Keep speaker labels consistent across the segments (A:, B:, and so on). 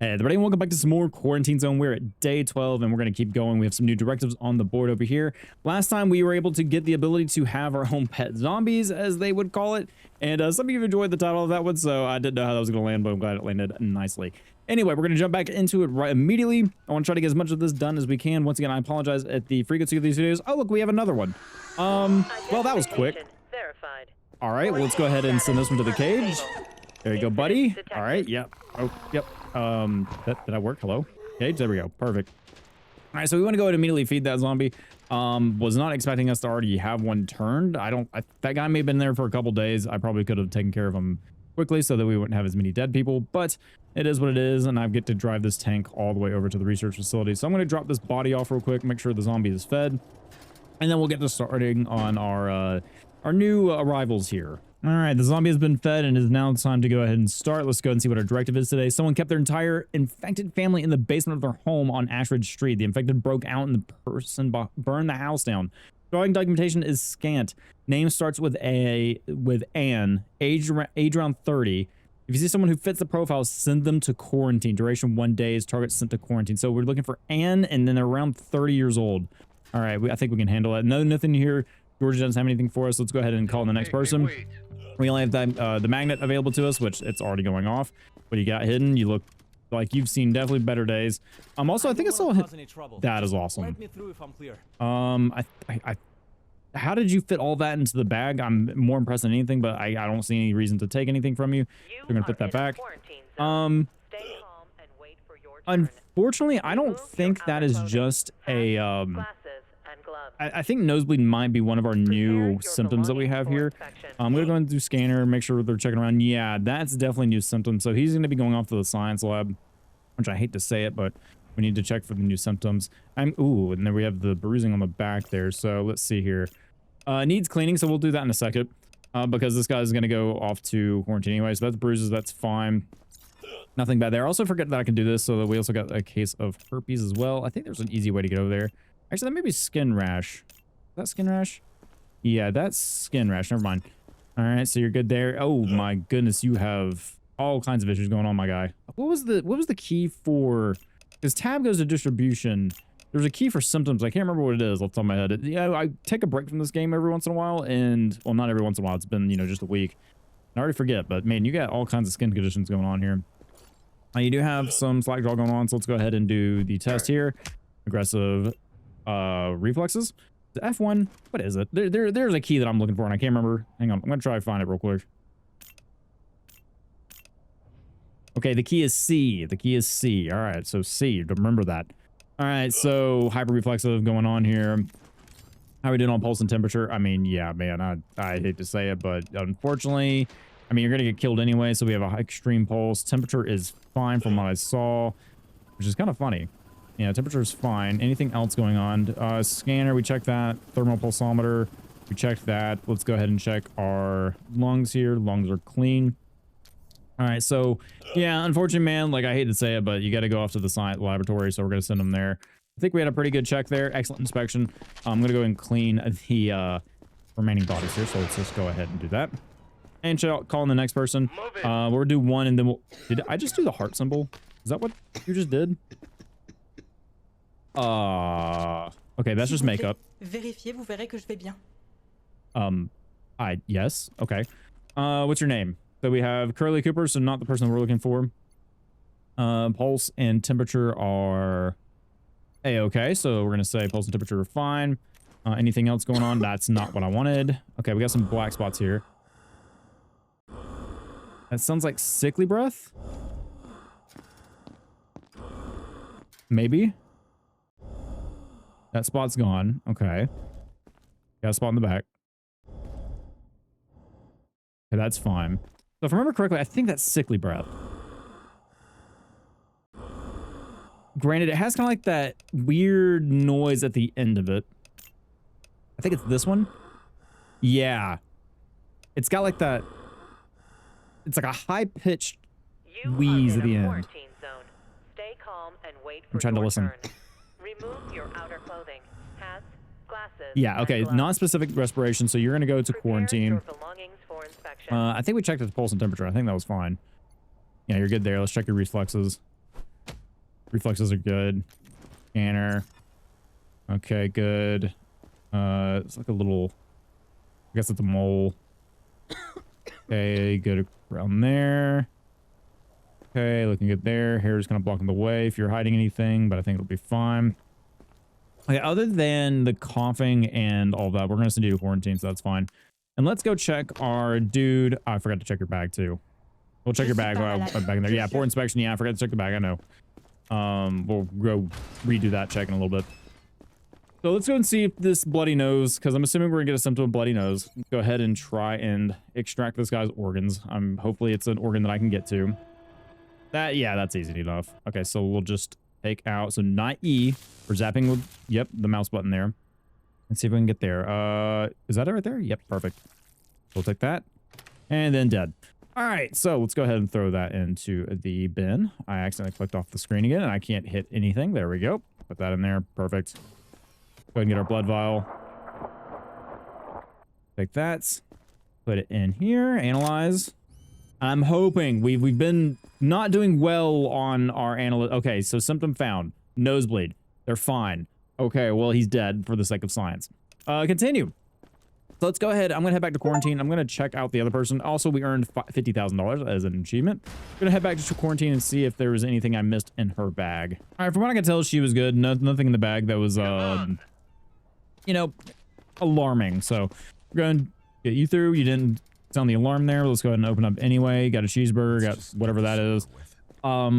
A: Hey everybody, welcome back to some more Quarantine Zone. We're at day 12 and we're going to keep going. We have some new directives on the board over here. Last time we were able to get the ability to have our own pet zombies, as they would call it. And some of you enjoyed the title of that one, so I didn't know how that was going to land, but I'm glad it landed nicely. Anyway, we're going to jump back into it right immediately. I want to try to get as much of this done as we can. Once again, I apologize at the frequency of these videos. Oh, look, we have another one. Well, that was quick. All right, well, let's go ahead and send this one to the cage. There you go, buddy. All right, yep. Oh, yep. Did I work? Hello? Cage? There we go. Perfect. All right, so we want to go ahead and immediately feed that zombie. Was not expecting us to already have one turned. That guy may have been there for a couple days. I probably could have taken care of him quickly so that we wouldn't have as many dead people, but it is what it is, and I get to drive this tank all the way over to the research facility. So I'm going to drop this body off real quick, make sure the zombie is fed, and then we'll get to starting on our new arrivals here. All right, the zombie has been fed and it is now time to go ahead and start. Let's go and see what our directive is today. Someone kept their entire infected family in the basement of their home on Ashridge Street. The infected broke out and the person burned the house down. Drawing documentation is scant. Name starts with Anne, age around 30. If you see someone who fits the profile, send them to quarantine. Duration 1 day. Target sent to quarantine. So we're looking for Anne, and then they're around 30 years old. All right, I think we can handle it. No, nothing here. Georgia doesn't have anything for us. Let's go ahead and call the next person. We only have the magnet available to us, which it's already going off. What do you got hidden? You look like you've seen definitely better days. Also, I think I saw hit. That is awesome.
B: Let me through if I'm clear.
A: How did you fit all that into the bag? I'm more impressed than anything, but I don't see any reason to take anything from you. We're gonna put that back. Unfortunately, I don't think that is just a I think nosebleed might be one of our new symptoms that we have here. I'm going to go and do scanner, make sure they're checking around. Yeah, that's definitely a new symptom. So he's going to be going off to the science lab, which I hate to say it, but we need to check for the new symptoms. Ooh, and then we have the bruising on the back there. So let's see here. Needs cleaning, so we'll do that in a second because this guy is going to go off to quarantine anyway. So that's bruises, that's fine. Nothing bad there. I also forget that I can do this, so that we also got a case of herpes as well. I think there's an easy way to get over there. Actually, that may be skin rash. Is that skin rash? Yeah, that's skin rash. Never mind. All right, so you're good there. Oh my goodness, you have all kinds of issues going on, my guy. What was the key for? Because tab goes to distribution. There's a key for symptoms. I can't remember what it is off the top of my head. I take a break from this game every once in a while, and well, not every once in a while. It's been just a week. I already forget, but man, you got all kinds of skin conditions going on here. You do have some slack jaw going on, so let's go ahead and do the test here. Aggressive. Reflexes. The F1. What is it? There's a key that I'm looking for and I can't remember. Hang on, I'm gonna try to find it real quick. Okay, the key is C. The key is C. All right, so C. Remember that. All right, so hyper reflexive going on here. How are we doing on pulse and temperature? I mean, yeah, man, I hate to say it, but unfortunately, I mean, you're gonna get killed anyway. So we have a extreme pulse. Temperature is fine from what I saw, which is kind of funny. Yeah, temperature is fine. Anything else going on? Scanner, we checked that. Thermal pulsometer, we checked that. Let's go ahead and check our lungs here. Lungs are clean. All right, so yeah, unfortunately, man, like I hate to say it, but you got to go off to the science laboratory, so we're going to send them there. I think we had a pretty good check there. Excellent inspection. I'm going to go and clean the remaining bodies here, so let's just go ahead and do that. And call in the next person. We'll do one, and then we'll... Did I just do the heart symbol? Is that what you just did? Okay, that's just makeup.
C: Vérifiez, vous verrez que je vais bien.
A: Yes. Okay. What's your name? So we have Curly Cooper, so not the person we're looking for. Pulse and temperature are A-okay, so we're gonna say pulse and temperature are fine. Anything else going on? That's not what I wanted. Okay, we got some black spots here. That sounds like sickly breath. Maybe. That spot's gone. Okay. Got a spot in the back. Okay, that's fine. So if I remember correctly, I think that's sickly breath. Granted, it has kind of like that weird noise at the end of it. I think it's this one. Yeah. It's got like that... It's like a high-pitched wheeze at the end.
D: Stay calm and wait for
A: I'm trying to listen.
D: Remove your outer clothing, hats, glasses.
A: Yeah, okay, non-specific respiration, so you're going to go to quarantine. I think we checked the pulse and temperature. I think that was fine. Yeah, you're good there. Let's check your reflexes. Reflexes are good. Scanner. Okay, good. It's like a little, I guess it's a mole. Okay, good around there. Okay, looking good there. Hair's kind of blocking the way if you're hiding anything, but I think it'll be fine. Okay, other than the coughing and all that, we're going to send you to quarantine, so that's fine. And let's go check our dude. Oh, I forgot to check your bag too. We'll check your bag back in there. Yeah, port inspection. Yeah, I forgot to check the bag. I know. We'll go redo that check in a little bit. So let's go and see if this bloody nose, because I'm assuming we're gonna get a symptom of bloody nose. Go ahead and try and extract this guy's organs. Hopefully it's an organ that I can get to. Yeah, that's easy enough. Okay, so we'll just take out, so not E. We're zapping with, yep, the mouse button there. Let's see if we can get there. Is that it right there? Yep, perfect. We'll take that. And then dead. All right, so let's go ahead and throw that into the bin. I accidentally clicked off the screen again, and I can't hit anything. There we go. Put that in there. Perfect. Go ahead and get our blood vial. Take that. Put it in here. Analyze. I'm hoping we've been not doing well on our okay, so symptom found. Nosebleed. They're fine. Okay, well, he's dead for the sake of science. Continue. So let's go ahead. I'm going to head back to quarantine. I'm going to check out the other person. Also, we earned $50,000 as an achievement. I'm going to head back to quarantine and see if there was anything I missed in her bag. All right, from what I can tell, she was good. Nothing in the bag that was, you know, alarming. So we're going to get you through. You didn't sound the alarm there. Let's go ahead and open up anyway. Got a cheeseburger. Got whatever that is. Are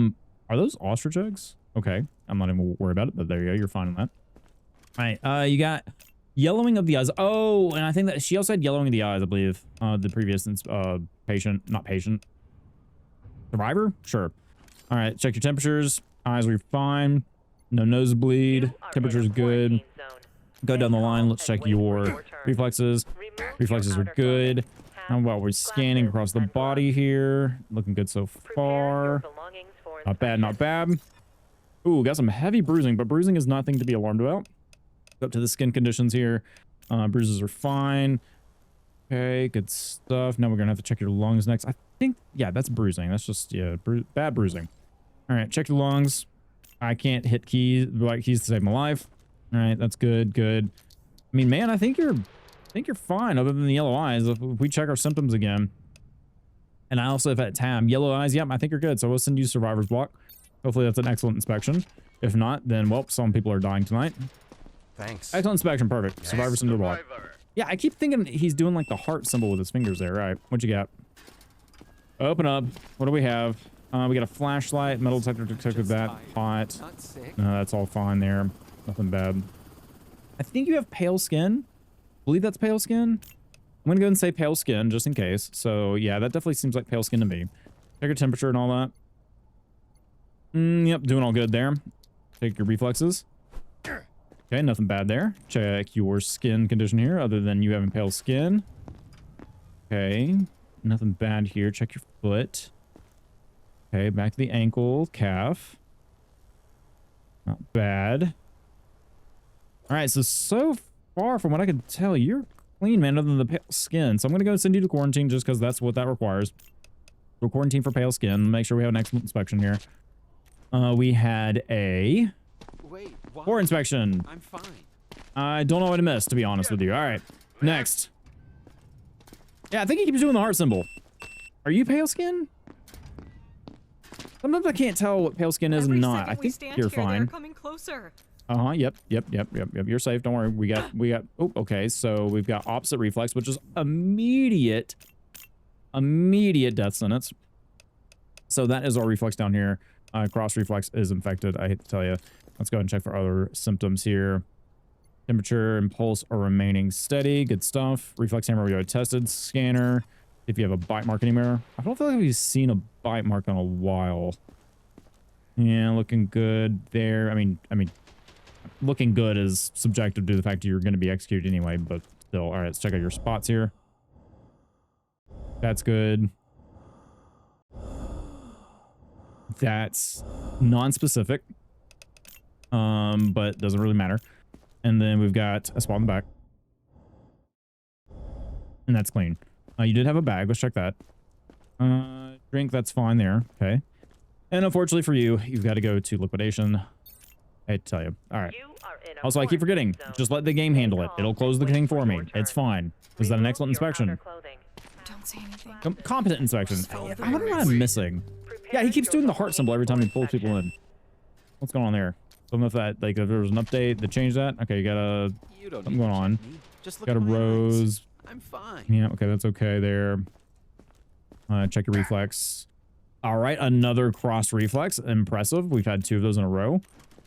A: those ostrich eggs? Okay. I'm not even worried about it, but there you go. You're fine on that. All right. You got yellowing of the eyes. Oh, and I think that she also had yellowing of the eyes, I believe. The previous not patient. Survivor? Sure. All right. Check your temperatures. Eyes were fine. No nosebleed. Temperature's good. Go down the line. Let's check your reflexes. Reflexes are good. How about we're scanning across the body here? Looking good so far. Not bad, not bad. Ooh, got some heavy bruising, but bruising is nothing to be alarmed about. Up to the skin conditions here. Bruises are fine. Okay, good stuff. Now we're gonna have to check your lungs next. I think, yeah, that's bruising. That's just, yeah, bad bruising. All right, check your lungs. I can't hit keys to save my life. All right, that's good, good. I mean, man, I think you're fine other than the yellow eyes. If we check our symptoms again. And I also have at tab, yellow eyes. Yep, I think you're good. So we'll send you survivor's block. Hopefully that's an excellent inspection. If not, then, well, some people are dying tonight.
B: Thanks.
A: Excellent inspection. Perfect. Yes, survivor symbol block. Yeah, I keep thinking he's doing like the heart symbol with his fingers there. All right, what you got? Open up. What do we have? We got a flashlight, metal detector, that hot. No, that's all fine there. Nothing bad. I think you have pale skin. I believe that's pale skin. I'm gonna go and say pale skin just in case. So yeah, that definitely seems like pale skin to me. Check your temperature and all that. Yep, doing all good there. Take your reflexes. Okay, nothing bad there. Check your skin condition here, other than you having pale skin. Okay, nothing bad here. Check your foot. Okay, back to the ankle, calf. Not bad. All right, so far from what I can tell, you're clean, man, other than the pale skin. So I'm gonna go send you to quarantine just because that's what that requires. We'll quarantine for pale skin. Make sure we have an excellent inspection here. We had a core inspection.
B: I'm fine.
A: I don't know what I missed, to be honest with you. All right, next. Yeah, I think he keeps doing the heart symbol. Are you pale skin? Sometimes I can't tell what pale skin is and not. I think you're fine.
C: They're coming closer.
A: Yep. You're safe. Don't worry. We got. Oh, okay. So we've got opposite reflex, which is immediate death sentence. So that is our reflex down here. Cross reflex is infected. I hate to tell you. Let's go ahead and check for other symptoms here. Temperature and pulse are remaining steady. Good stuff. Reflex hammer we already tested. Scanner. If you have a bite mark anywhere. I don't feel like we've seen a bite mark in a while. Yeah, looking good there. I mean, looking good is subjective to the fact that you're going to be executed anyway, but still. All right, let's check out your spots here. That's good. That's non-specific, but doesn't really matter. And then we've got a spot in the back, and that's clean. You did have a bag. Let's check that. Drink, that's fine there. Okay. And unfortunately for you, you've got to go to liquidation. I hate to tell you. All right.
D: You are in a
A: Also, I keep forgetting.
D: quarantine zone.
A: Just let the game handle it.
D: Stay
A: It'll
D: calm
A: close the
D: and
A: thing
D: wait
A: for me.
D: your
A: It's
D: turn.
A: fine. Was that an
D: Remove
A: excellent
D: your outer
A: inspection?
D: clothing.
C: Don't say anything.
A: Competent inspection.
C: Follow the
A: I wonder what I'm
C: rules.
A: missing.
D: Prepare
A: Yeah, he keeps
D: your
A: doing the heart
D: belongings
A: symbol every time he
D: for
A: pulls people
D: inspection.
A: in. What's going on there? Don't know if that, like, if there was an update that changed that. Okay, you got a
B: You don't
A: something
B: need to
A: going on.
B: check me. Just look
A: Got a
B: at my eyes.
A: rose.
B: I'm fine.
A: Yeah, okay, that's okay there. Check your reflex. All right, another cross reflex. Impressive. We've had 2 of those in a row.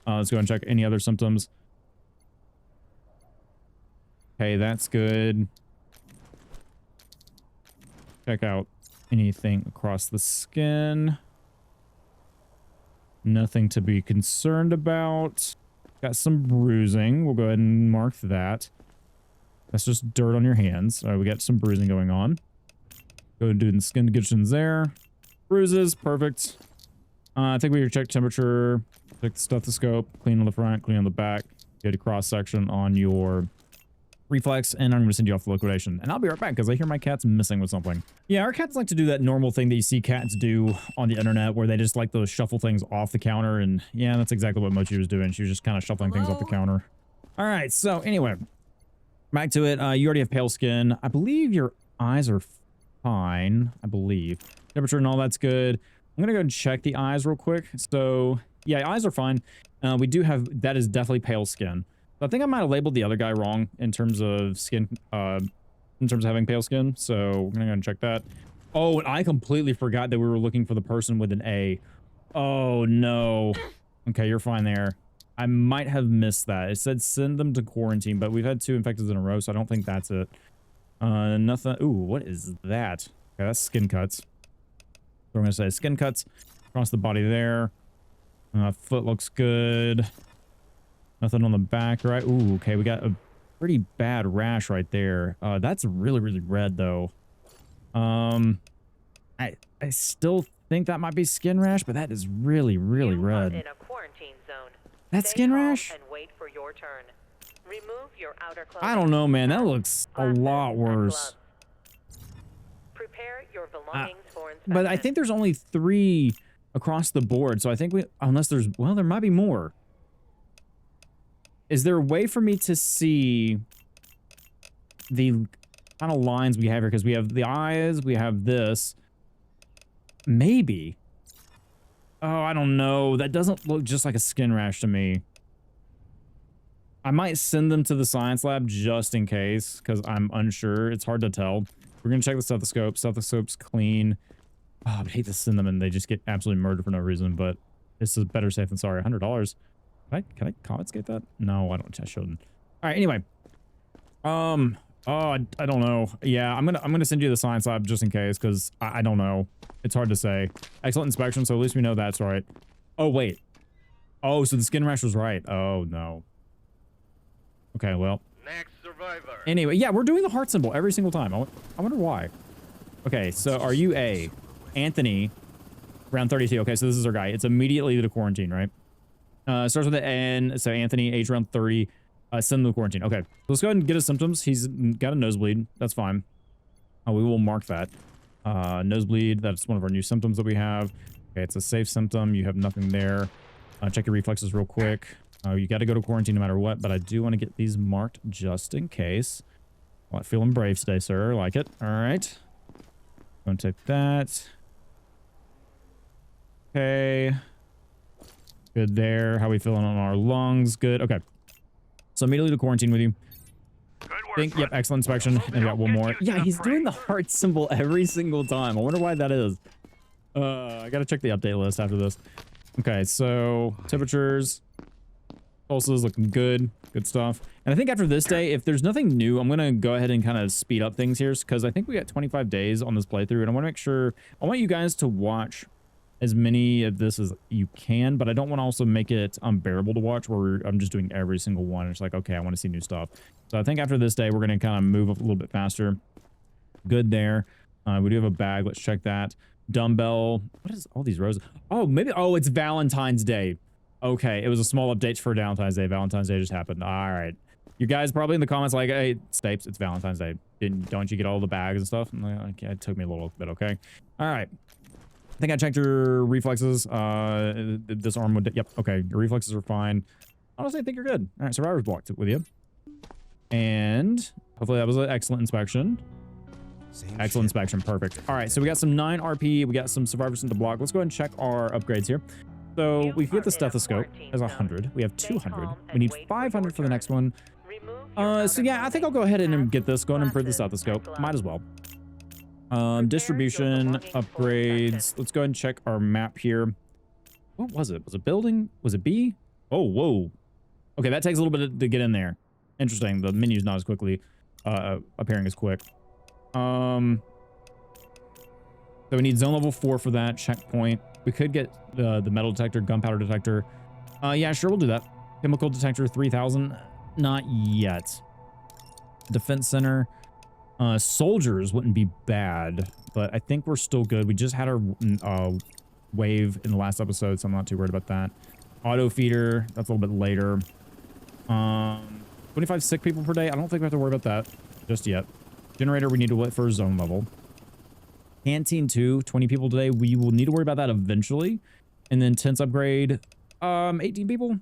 A: Let's go and check any other symptoms. Okay, that's good. Check out anything across the skin. Nothing to be concerned about. Got some bruising. We'll go ahead and mark that. That's just dirt on your hands. All right, we got some bruising going on. Go and do the skin conditions there. Bruises, perfect. I think we can check temperature, check the stethoscope, clean on the front, clean on the back, get a cross section on your reflex, and I'm going to send you off to liquidation. And I'll be right back because I hear my cat's messing with something. Yeah, our cats like to do that normal thing that you see cats do on the internet where they just like to shuffle things off the counter. And yeah, that's exactly what Mochi was doing. She was just kind of shuffling things off the counter. All right, so anyway, back to it. You already have pale skin. I believe your eyes are fine. I believe. Temperature and all that's good. I'm going to go and check the eyes real quick. So yeah, eyes are fine. We do have, that is definitely pale skin. I think I might have labeled the other guy wrong in terms of skin, in terms of having pale skin. So we're gonna go and check that. Oh, and I completely forgot that we were looking for the person with an A. Oh no. Okay, you're fine there. I might have missed that. It said send them to quarantine, but we've had 2 infected in a row, so I don't think that's it. Nothing. Ooh, what is that? Okay, that's skin cuts. So we're gonna say skin cuts across the body there. Foot looks good. Nothing on the back, right? Ooh, okay, we got a pretty bad rash right there. That's really, really red, though. I still think that might be skin rash, but that is really, really
D: You are
A: red.
D: in a quarantine zone.
A: That's
D: Stay
A: skin
D: calm
A: rash?
D: and wait for your turn. Remove your outer clothing.
A: I don't know, man. That looks a
D: Glasses
A: lot
D: and
A: worse.
D: gloves. Prepare your belongings for inspection.
A: But I think there's only 3 across the board, so I think we, unless there's, well, there might be more. Is there a way for me to see the kind of lines we have here? Because we have the eyes, we have this. Maybe. Oh, I don't know. That doesn't look just like a skin rash to me. I might send them to the science lab just in case, because I'm unsure. It's hard to tell. We're going to check the stethoscope. Stethoscope's clean. Oh, I hate to send them and they just get absolutely murdered for no reason, but this is better safe than sorry. $100. Can I confiscate that? No, I don't. I shouldn't. All right. Anyway. Oh, I don't know. Yeah, I'm gonna send you to the science lab just in case, because I don't know. It's hard to say. Excellent inspection, so at least we know that's right. Oh wait. Oh, so the skin rash was right. Oh no. Okay, well.
E: Next survivor.
A: Anyway, yeah, we're doing the heart symbol every single time. I wonder why. Okay, so are you A? Anthony, round 32. Okay, so this is our guy. It's immediately to quarantine, right? Starts with an N. So Anthony, age around 30. Send him to quarantine. Okay, let's go ahead and get his symptoms. He's got a nosebleed. That's fine. We will mark that. Nosebleed. That's one of our new symptoms that we have. Okay, it's a safe symptom. You have nothing there. Check your reflexes real quick. You got to go to quarantine no matter what, but I do want to get these marked just in case. Well, feeling brave today, sir. Like it. All right. Going to take that. Okay. Good there. How we feeling on our lungs? Good. Okay. So immediately to quarantine with you.
E: Good work.
A: Yep, excellent inspection. And we got one more. Yeah, he's doing the heart symbol every single time. I wonder why that is. I gotta check the update list after this. Okay, so temperatures, pulses looking good. Good stuff. And I think after this day, if there's nothing new, I'm gonna go ahead and kind of speed up things here because I think we got 25 days on this playthrough, and I want to make sure I want you guys to watch as many of this as you can, but I don't want to also make it unbearable to watch where I'm just doing every single one. It's like, okay, I want to see new stuff. So I think after this day, we're going to kind of move up a little bit faster. Good there. We do have a bag. Let's check that. Dumbbell. What is all these roses? Oh, maybe. Oh, it's Valentine's Day. Okay. It was a small update for Valentine's Day. Valentine's Day just happened. All right. You guys probably in the comments like, hey, Stapes, it's Valentine's Day. Don't you get all the bags and stuff? And like, it took me a little bit. Okay. All right. I think I checked your reflexes. This arm would, yep, okay. Your reflexes are fine. Honestly, I think you're good. All right, survivor's blocked with you. And hopefully that was an excellent inspection. Excellent inspection, perfect. All right, so we got some 9 RP. We got some survivors in the block. Let's go ahead and check our upgrades here. So we get the stethoscope as 100. We have 200. We need 500 for the next one. So yeah, I think I'll go ahead and get this. Go ahead and improve the stethoscope. Might as well. Distribution, upgrades. Let's go ahead and check our map here. What was it? Was it building? Was it B? Oh, whoa. Okay, that takes a little bit to get in there. Interesting. The menu's not as quickly appearing as quick. So we need zone level 4 for that checkpoint. We could get the metal detector, gunpowder detector. Yeah, sure, we'll do that. Chemical detector 3000. Not yet. Defense center. Soldiers wouldn't be bad, but I think we're still good. We just had our wave in the last episode, so I'm not too worried about that. Auto feeder, that's a little bit later. 25 sick people per day. I don't think we have to worry about that just yet. Generator, we need to wait for zone level. Canteen 2, 20 people today. We will need to worry about that eventually. And then tents upgrade, 18 people. I'm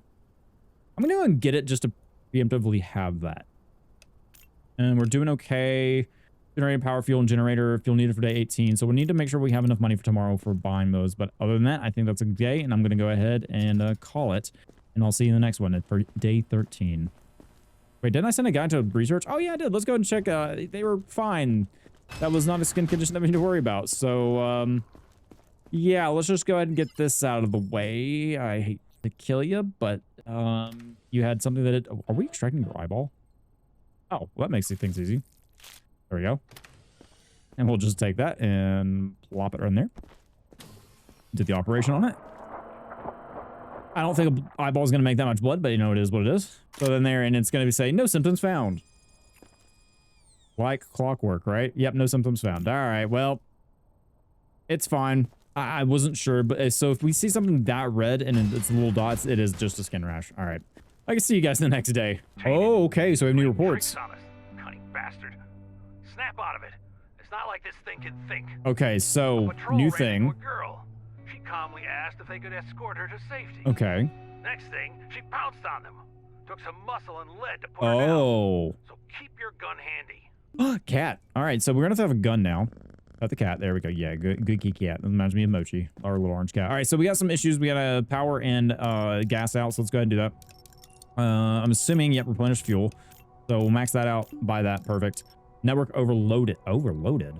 A: gonna go and get it just to preemptively have that. And we're doing okay. Generator, power, fuel, and generator. Fuel needed for day 18. So we need to make sure we have enough money for tomorrow for buying those. But other than that, I think that's a day. And I'm going to go ahead and call it. And I'll see you in the next one for day 13. Wait, didn't I send a guy to research? Oh, yeah, I did. Let's go and check. They were fine. That was not a skin condition that we need to worry about. So, yeah, let's just go ahead and get this out of the way. I hate to kill you, but you had something that... Are we extracting your eyeball? Oh, well, that makes things easy. There we go. And we'll just take that and plop it right in there. Did the operation on it. I don't think an eyeball is going to make that much blood, but you know, it is what it is. So then there, and it's going to be saying, no symptoms found. Like clockwork, right? Yep, no symptoms found. All right, well, it's fine. I wasn't sure, but so if we see something that red and it's little dots, it is just a skin rash. All right. I can see you guys the next day. Oh, okay. So we have new reports.
E: Cunning bastard. Snap out of it. It's not like this thing can think.
A: Okay, so new thing.
E: Girl. She calmly asked if they could escort her to safety.
A: Okay.
E: Next thing, she pounced on them. Took some muscle and lead to put her
A: down.
E: So keep your gun handy.
A: Cat. All right, so we're gonna have to have a gun now. Got the cat. There we go. Yeah, good key cat. That reminds me of Mochi, our little orange cat. All right, so we got some issues. We got a power and gas out. So let's go ahead and do that. I'm assuming, yep, replenish fuel. So we'll max that out, buy that, perfect. Network overloaded. Overloaded?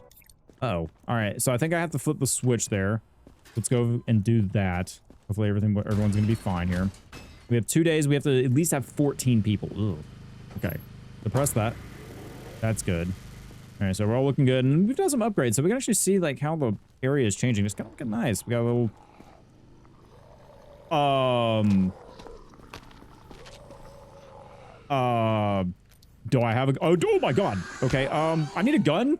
A: Uh-oh. All right, so I think I have to flip the switch there. Let's go and do that. Hopefully everyone's gonna be fine here. We have 2 days. We have to at least have 14 people. Ugh. Okay, suppress that. That's good. All right, so we're all looking good, and we've done some upgrades, so we can actually see like how the area is changing. It's kind of looking nice. We got a little... Do I have a... Oh my god. Okay, I need a gun.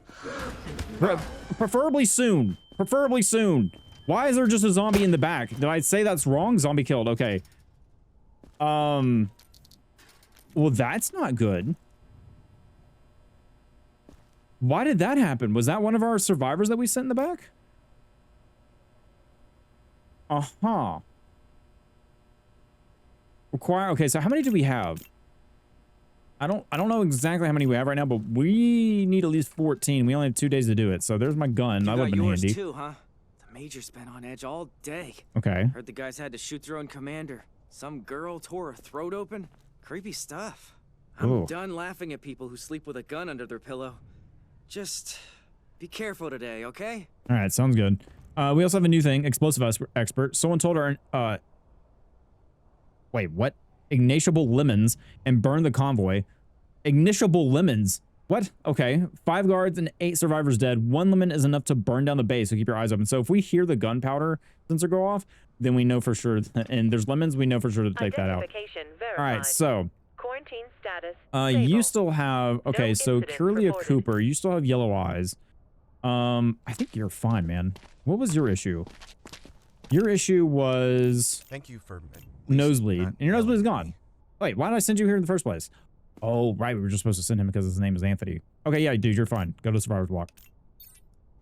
A: Preferably soon. Preferably soon. Why is there just a zombie in the back? Did I say that's wrong? Zombie killed. Okay. Well, that's not good. Why did that happen? Was that one of our survivors that we sent in the back? Uh-huh. Require... Okay, so how many do we have? I don't know exactly how many we have right now, but we need at least 14. We only have 2 days to do it. So there's my gun. That would have been handy.
B: Too, huh? The Major's been on edge all day.
A: Okay.
B: Heard the guys had to shoot their own commander. Some girl tore her throat open. Creepy stuff. I'm done laughing at people who sleep with a gun under their pillow. Just be careful today, okay?
A: All right, sounds good. We also have a new thing, explosive expert. Someone told our wait, what? Ignatiable lemons and burn the convoy. Ignatiable lemons. What? Okay. 5 guards and 8 survivors dead. 1 lemon is enough to burn down the base, so keep your eyes open. So if we hear the gunpowder sensor go off, then we know for sure, and there's lemons, we know for sure to take that out. All right, so
D: quarantine status.
A: You still have, okay,
D: No
A: so
D: incident
A: Curlia
D: reported.
A: Cooper, you still have yellow eyes. I think you're fine, man. What was your issue? Your issue was
F: Thank you for
A: nosebleed, and your nosebleed is gone. Wait, why did I send you here in the first place? Oh, right, we were just supposed to send him because his name is Anthony. Okay, yeah, dude, you're fine. Go to the survivor's block.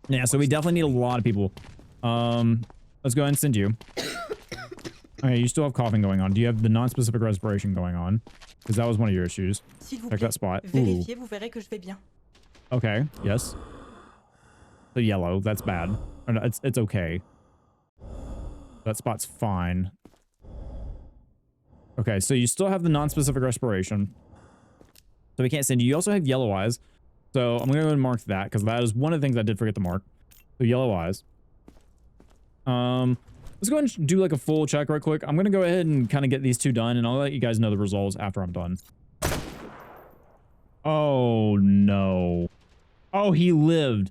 A: Yeah, so we definitely need a lot of people. Let's go ahead and send you. Okay, you still have coughing going on. Do you have the non-specific respiration going on? Because that was one of your issues.
C: S'il vous
A: Check
C: plaît,
A: that spot. Ooh.
C: vérifiez, vous verrez que je vais bien.
A: Okay, yes. The yellow, that's bad. Or no, it's okay. That spot's fine. Okay, so you still have the non-specific respiration. So we can't send you. You also have yellow eyes. So I'm going to go ahead and mark that because that is one of the things I did forget to mark. So yellow eyes. Let's go ahead and do like a full check right quick. I'm going to go ahead and kind of get these two done and I'll let you guys know the results after I'm done. Oh, no. Oh, he lived.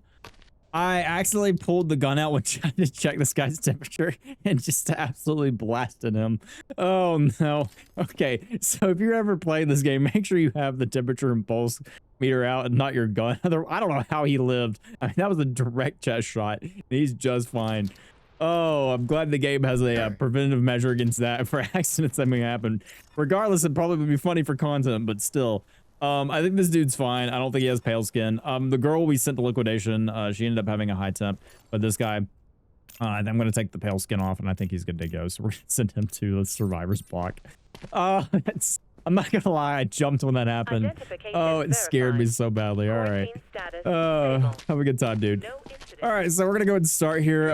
A: I accidentally pulled the gun out when trying to check this guy's temperature and just absolutely blasted him. Oh, no. Okay, so if you're ever playing this game, make sure you have the temperature and pulse meter out and not your gun. I don't know how he lived. I mean, that was a direct chest shot. He's just fine. Oh, I'm glad the game has a preventative measure against that for accidents that may happen. Regardless, it probably would be funny for content, but still. I think this dude's fine. I don't think he has pale skin. The girl we sent to liquidation, she ended up having a high temp, but this guy, I'm going to take the pale skin off and I think he's good to go. So we're going to send him to the survivor's block. I'm not going to lie. I jumped when that happened. Oh, it scared me so badly. All right. Have a good time, dude. All right. So we're going to go ahead and start here.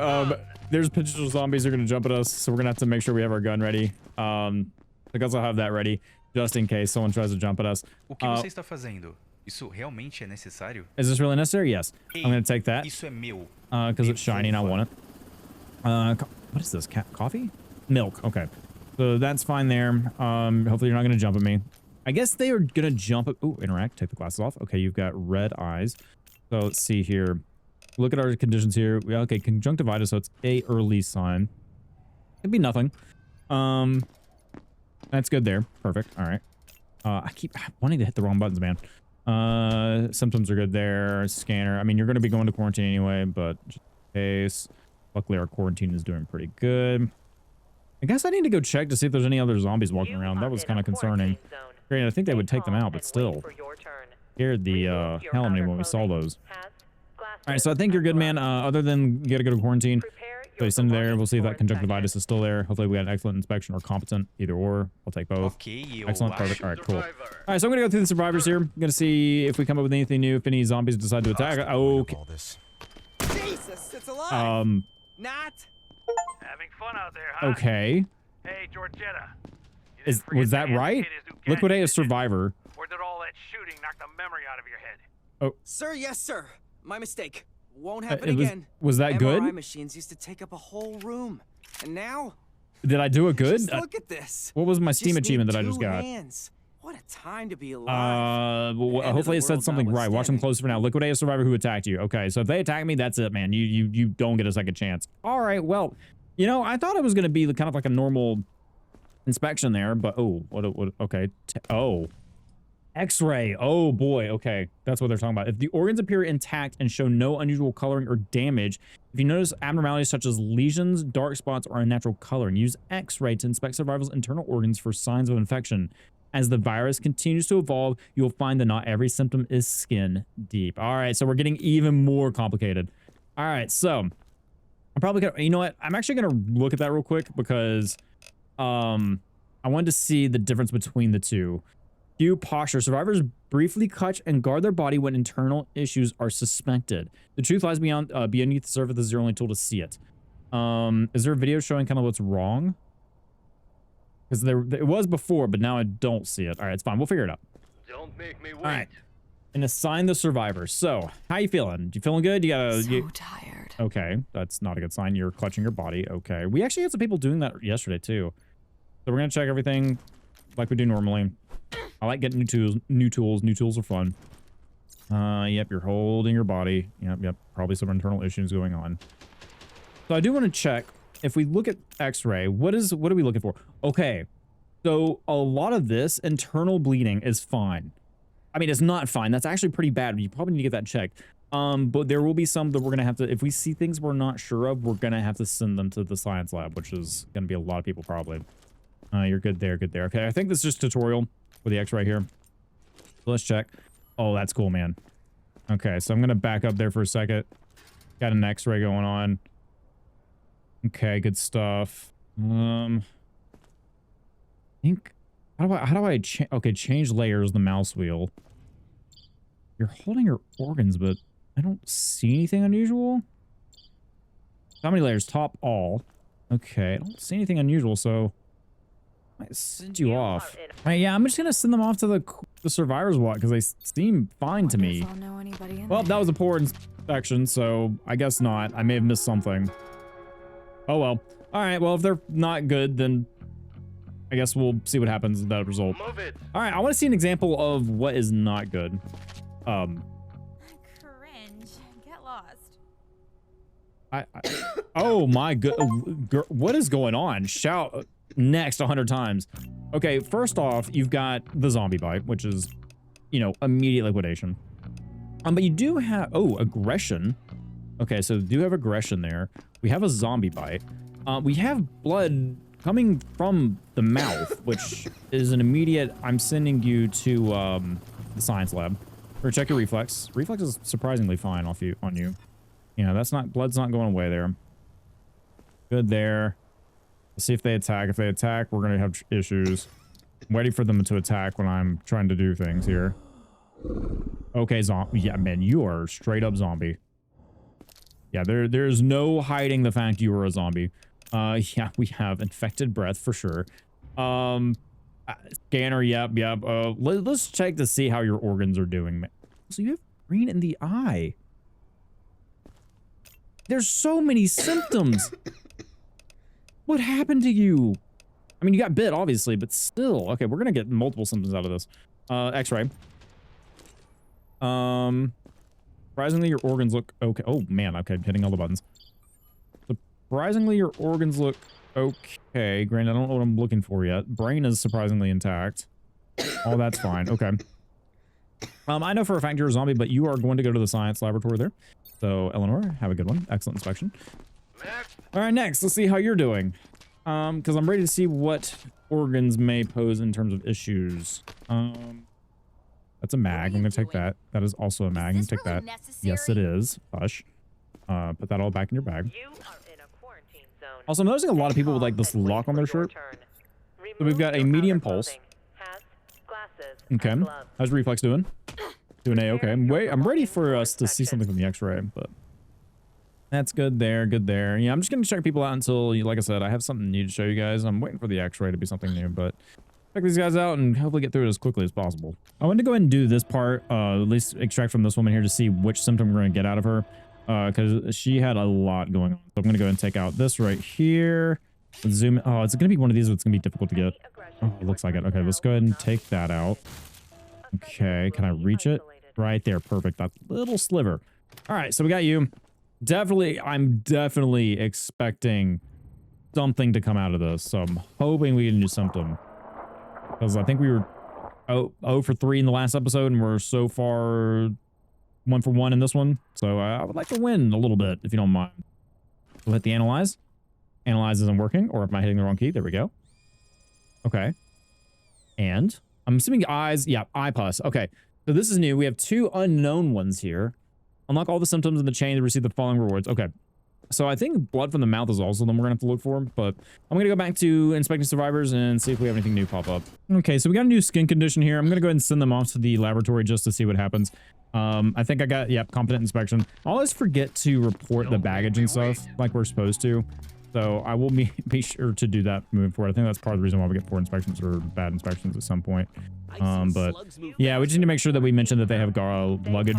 A: There's potential zombies that are going to jump at us. So we're going to have to make sure we have our gun ready. Because I'll have that ready. Just in case someone tries to jump at us.
F: O que você está fazendo? Isso realmente é necessário?
A: Is this really necessary? Yes. I'm going to take that.
F: Isso é meu.
A: Because it's shiny and I want it. What is this? Coffee? Milk. Okay. So that's fine there. Hopefully you're not going to jump at me. I guess they are going to jump at... Ooh, interact. Take the glasses off. Okay, you've got red eyes. So let's see here. Look at our conditions here. Okay, conjunctivitis, so it's a early sign. Could be nothing. That's good there. Perfect. All right. I keep wanting to hit the wrong buttons, man. Symptoms are good there. Scanner. I mean, you're going to be going to quarantine anyway, but just in case. Luckily, our quarantine is doing pretty good. I guess I need to go check to see if there's any other zombies walking around. That was kind of concerning. Great, I think they would take them out, but still. Scared the hell out of me when we saw those. All right, so I think you're good, man. Other than you got to go to quarantine. So you send there. We'll see if that conjunctivitis is still there. Hopefully we got an excellent inspection or competent. Either or. I'll take both. Excellent. Perfect. All right, cool. All right, so I'm going to go through the survivors here. I'm going to see if we come up with anything new. If any zombies decide to attack. Okay.
B: Jesus, it's alive. Not.
E: Having fun out there, huh?
A: Okay.
E: Hey, Georgetta.
A: Was that right? Liquidate a survivor.
E: Or did all that shooting knock the memory out of your head?
A: Oh.
B: Sir, yes, sir. My mistake. Won't happen again.
A: Was that good?
B: MRI machines used to take up a whole room. And now...
A: Did I do it good?
B: Just look at this.
A: What was my Steam
B: Just
A: achievement
B: need
A: that I just
B: two
A: got?
B: hands. What a time to be alive.
A: Well, hopefully it said something right. Watch them closer for now. Liquidate a survivor who attacked you. Okay, so if they attack me, that's it, man. You don't get a second chance. All right, well, you know, I thought it was going to be kind of like a normal inspection there, but oh, what okay. Oh. X-ray. Oh boy. Okay. That's what they're talking about. If the organs appear intact and show no unusual coloring or damage, if you notice abnormalities such as lesions, dark spots, or unnatural coloring, use X-ray to inspect survival's internal organs for signs of infection. As the virus continues to evolve, you'll find that not every symptom is skin deep. All right. So we're getting even more complicated. All right. So I'm probably gonna, you know what? I'm actually going to look at that real quick because I wanted to see the difference between the two. View posture. Survivors briefly clutch and guard their body when internal issues are suspected. The truth lies beneath the surface. This is your only tool to see it. Is there a video showing kind of what's wrong? Because it was before, but now I don't see it. All right, it's fine. We'll figure it out.
E: Don't make me wait.
A: All right. And assign the survivors. So, how you feeling? You feeling good? You gotta...
C: So tired.
A: Okay, that's not a good sign. You're clutching your body. Okay. We actually had some people doing that yesterday, too. So we're gonna check everything like we do normally. I like getting new tools. New tools are fun. Yep, you're holding your body. Yep. Probably some internal issues going on. So I do want to check if we look at X-ray, what are we looking for? Okay. So a lot of this internal bleeding is fine. I mean, it's not fine. That's actually pretty bad. You probably need to get that checked. But there will be some that we're going to have to, if we see things we're not sure of, we're going to have to send them to the science lab, which is going to be a lot of people probably. You're good there. Good there. Okay. I think this is just tutorial with the X-ray here. So let's check. Oh, that's cool, man. Okay. So I'm going to back up there for a second. Got an X-ray going on. Okay, good stuff. I think how do I change layers, the mouse wheel. You're holding your organs, but I don't see anything unusual. How many layers? Top all. Okay, I don't see anything unusual, so I might send you off. Yeah, I'm just gonna send them off to the survivors walk because they seem fine to me. Well, that was a poor inspection, so I guess not. I may have missed something. Oh well. All right. Well, if they're not good, then I guess we'll see what happens with that result.
E: Move it.
A: All right. I want to see an example of what is not good.
G: Cringe. Get lost.
A: Oh my good. What is going on? Shout next 100 times. Okay. First off, you've got the zombie bite, which is, you know, immediate liquidation. But you do have, aggression. Okay. So do have aggression there. We have a zombie bite. We have blood coming from the mouth, which is an immediate, I'm sending you to the science lab. Or check your reflex. Reflex is surprisingly fine on you. Yeah, that's not, blood's not going away there. Good there. Let's see if they attack. If they attack, we're going to have issues. I'm waiting for them to attack when I'm trying to do things here. Okay, zombie. Yeah, man, you are straight up zombie. Yeah, there's no hiding the fact you were a zombie. Yeah, we have infected breath for sure. Scanner, yep. Let's check to see how your organs are doing. So you have green in the eye. There's so many symptoms. What happened to you? I mean, you got bit, obviously, but still. Okay, we're gonna get multiple symptoms out of this. X-ray. Surprisingly, your organs look okay. Oh, man. Okay, hitting all the buttons. Surprisingly, your organs look okay. Granted, I don't know what I'm looking for yet. Brain is surprisingly intact. Oh, that's fine. Okay. I know for a fact you're a zombie, but you are going to go to the science laboratory there. So, Eleanor, have a good one. Excellent inspection. All right, next. Let's see how you're doing. Because I'm ready to see what organs may pose in terms of issues. That's a mag. I'm going to take that. That is also a mag. I'm going to take that. Yes, it is. Hush. Put that all back in your bag. Also, I'm noticing a lot of people with like this lock on their shirt. So we've got a medium pulse. Okay. How's reflex doing? Doing A-okay. I'm ready for us to see something from the x-ray, but that's good there. Good there. Yeah, I'm just going to check people out until, like I said, I have something new to show you guys. I'm waiting for the x-ray to be something new, but check these guys out and hopefully get through it as quickly as possible. I want to go ahead and do this part, at least extract from this woman here to see which symptom we're going to get out of her. Because she had a lot going on. So I'm going to go ahead and take out this right here. Zoom in. Oh, it's going to be one of these that's going to be difficult to get. Oh, it looks like it. Okay, let's go ahead and take that out. Okay, can I reach it? Right there. Perfect. That little sliver. All right, so we got you. I'm definitely expecting something to come out of this. So I'm hoping we can do something. Because I think we were 0 for 3 in the last episode, and we're so far 1 for 1 in this one. So I would like to win a little bit, if you don't mind. We'll hit the analyze. Analyze isn't working, or am I hitting the wrong key? There we go. Okay. And I'm assuming eyes. Yeah, eye pus. Okay. So this is new. We have 2 unknown ones here. Unlock all the symptoms in the chain to receive the following rewards. Okay. So I think blood from the mouth is also the one we're going to have to look for, but I'm going to go back to inspecting survivors and see if we have anything new pop up. Okay, so we got a new skin condition here. I'm going to go ahead and send them off to the laboratory just to see what happens. I think I got, yep, competent inspection. I always forget to report the baggage and stuff like we're supposed to. So I will be sure to do that moving forward. I think that's part of the reason why we get poor inspections or bad inspections at some point. But yeah, we just need to make sure that we mention that they have luggage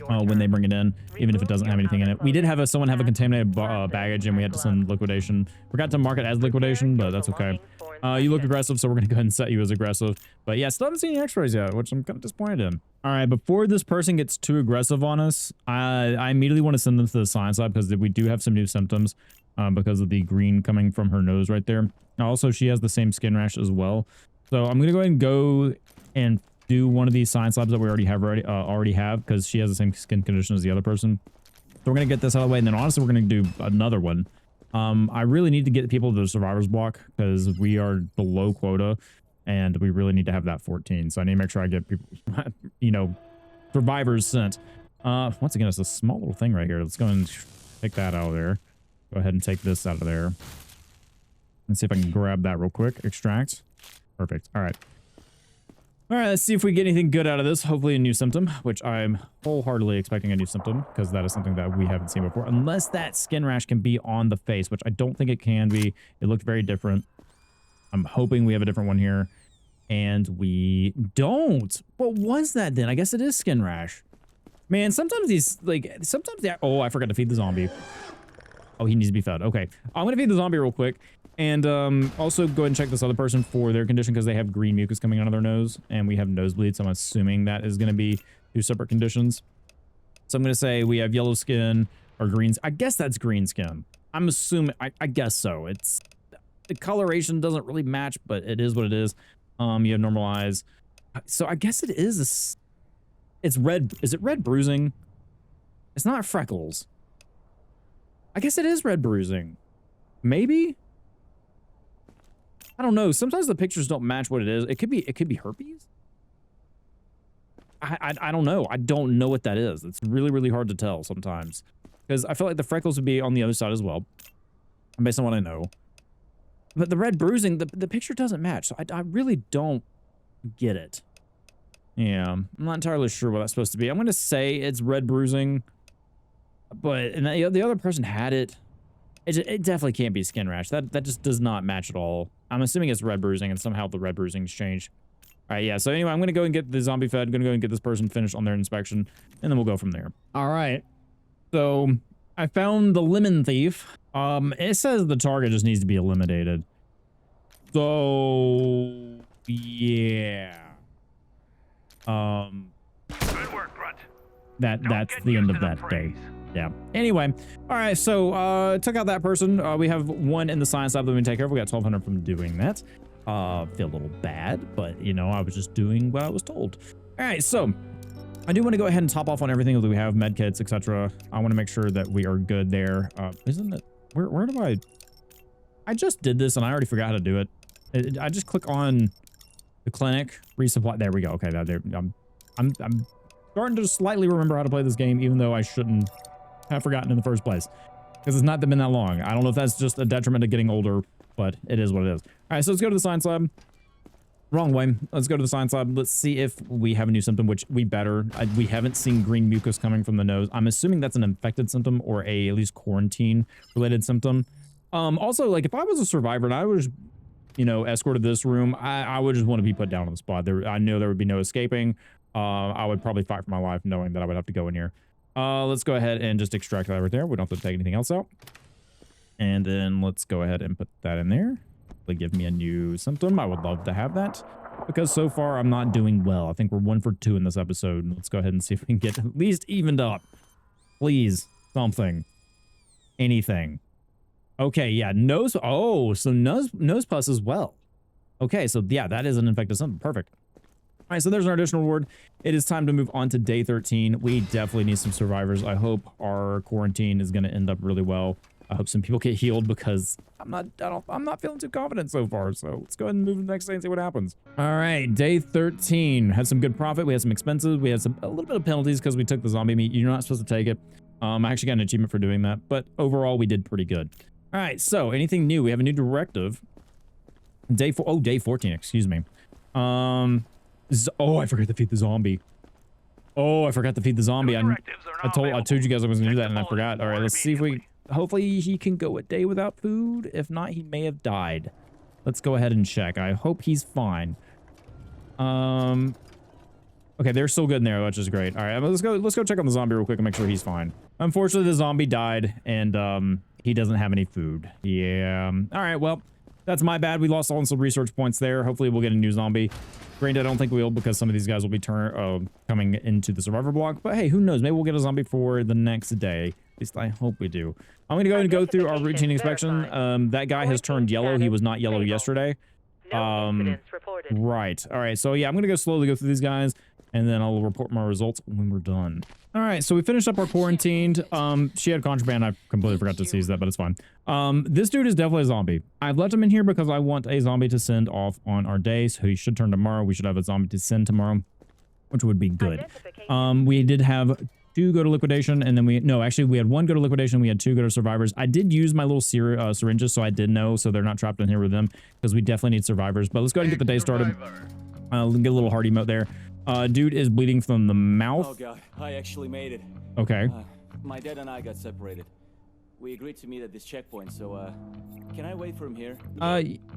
A: when they bring it in, even if it doesn't have anything in it. We did have someone have a contaminated baggage and we had to send liquidation. Forgot to mark it as liquidation, but that's okay. You look aggressive, so we're going to go ahead and set you as aggressive. But yeah, still haven't seen any x-rays yet, which I'm kind of disappointed in. All right, before this person gets too aggressive on us, I immediately want to send them to the science lab because we do have some new symptoms because of the green coming from her nose right there. Also, she has the same skin rash as well. So I'm going to go ahead and go and do one of these science labs that we already have because she has the same skin condition as the other person. So we're going to get this out of the way, and then honestly, we're going to do another one. I really need to get people to the survivors block because we are below quota and we really need to have that 14. So I need to make sure I get people, you know, survivors sent. Once again, it's a small little thing right here. Let's go and take that out of there. Go ahead and take this out of there. Let's see if I can grab that real quick. Extract. Perfect. All right. All right, let's see if we get anything good out of this. Hopefully a new symptom, which I'm wholeheartedly expecting a new symptom because that is something that we haven't seen before. Unless that skin rash can be on the face, which I don't think it can be. It looked very different. I'm hoping we have a different one here. And we don't. What was that then? I guess it is skin rash. Man, sometimes these, like, sometimes they... Oh, I forgot to feed the zombie. Oh, he needs to be fed. Okay. I'm going to feed the zombie real quick. And also go ahead and check this other person for their condition because they have green mucus coming out of their nose and we have nosebleeds. So I'm assuming that is going to be two separate conditions. So I'm going to say we have yellow skin or green. I guess that's green skin. I'm assuming. I guess so. It's the coloration doesn't really match, but it is what it is. You have normal eyes. So I guess it is. It's red. Is it red bruising? It's not freckles. I guess it is red bruising. Maybe. I don't know. Sometimes the pictures don't match what it is. It could be herpes. I don't know. I don't know what that is. It's really, really hard to tell sometimes. Because I feel like the freckles would be on the other side as well. Based on what I know. But the red bruising, the picture doesn't match. So I really don't get it. Yeah. I'm not entirely sure what that's supposed to be. I'm going to say it's red bruising. But and the other person had it. It definitely can't be skin rash. That just does not match at all. I'm assuming it's red bruising and somehow the red bruising's changed. All right, yeah. So anyway, I'm going to go and get the zombie fed. I'm going to go and get this person finished on their inspection and then we'll go from there. All right. So I found the lemon thief. It says the target just needs to be eliminated. So yeah.
E: Good work, Grunt.
A: That's the end of that day. Yeah. Anyway, all right. So took out that person. We have one in the science lab that we take care of. We got 1,200 from doing that. Feel a little bad, but you know, I was just doing what I was told. All right. So I do want to go ahead and top off on everything that we have, med kits, etc. I want to make sure that we are good there. Isn't it? Where do I just did this and I already forgot how to do it. I just click on the clinic resupply. There we go. Okay. There. I'm starting to slightly remember how to play this game, even though I shouldn't have forgotten in the first place because it's not been that long. I don't know if that's just a detriment of getting older, but it is what it is. All right, so let's go to the science lab. Wrong way. Let's go to the science lab. Let's see if we have a new symptom, which we better. We haven't seen green mucus coming from the nose. I'm assuming that's an infected symptom or a at least quarantine related symptom. Also, like if I was a survivor and I was, you know, escorted to this room, I would just want to be put down on the spot. I know there would be no escaping. I would probably fight for my life knowing that I would have to go in here. Let's go ahead and just extract that right there. We don't have to take anything else out. And then let's go ahead and put that in there. It'll give me a new symptom. I would love to have that because so far I'm not doing well. I think we're 1 for 2 in this episode. Let's go ahead and see if we can get at least evened up. Please, something. Anything. Okay, yeah, nose. Oh, so nose pus as well. Okay, so yeah, that is an infected symptom. Perfect. All right, so there's our additional reward. It is time to move on to day 13. We definitely need some survivors. I hope our quarantine is going to end up really well. I hope some people get healed because I'm not feeling too confident so far. So let's go ahead and move to the next day and see what happens. All right, day 13 had some good profit. We had some expenses. We had a little bit of penalties because we took the zombie meat. You're not supposed to take it. I actually got an achievement for doing that, but overall we did pretty good. All right, so anything new? We have a new directive. Day 14. Excuse me. Oh, I forgot to feed the zombie. Oh, I forgot to feed the zombie. I told you guys I was gonna do that and I forgot. All right, let's see if we. Hopefully he can go a day without food. If not, he may have died. Let's go ahead and check. I hope he's fine. Okay, they're still good in there, which is great. All right, let's go check on the zombie real quick and make sure he's fine. Unfortunately, the zombie died and he doesn't have any food. Yeah. All right, well, that's my bad. We lost all some research points there. Hopefully we'll get a new zombie. Granted, I don't think we will because some of these guys will be coming into the survivor block. But hey, who knows? Maybe we'll get a zombie for the next day. At least I hope we do. I'm going to go and go through our routine inspection. That guy has turned yellow. He was not yellow yesterday.
D: No incidents reported.
A: Right. All right. So yeah, I'm going to go slowly go through these guys and then I'll report my results when we're done. All right. So we finished up our quarantined. She had contraband. I completely forgot to seize that, but it's fine. This dude is definitely a zombie. I've left him in here because I want a zombie to send off on our day. So he should turn tomorrow. We should have a zombie to send tomorrow, which would be good. We did have 2 go to liquidation, and then we had 1 go to liquidation. We had 2 go to survivors. I did use my little syringes, so I did know, so they're not trapped in here with them, because we definitely need survivors. But let's go ahead and get the day started. Get a little heart emote there. Dude is bleeding from the mouth.
G: Oh god, I actually made it.
A: Okay.
G: My dad and I got separated. We agreed to meet at this checkpoint, so can I wait for him here?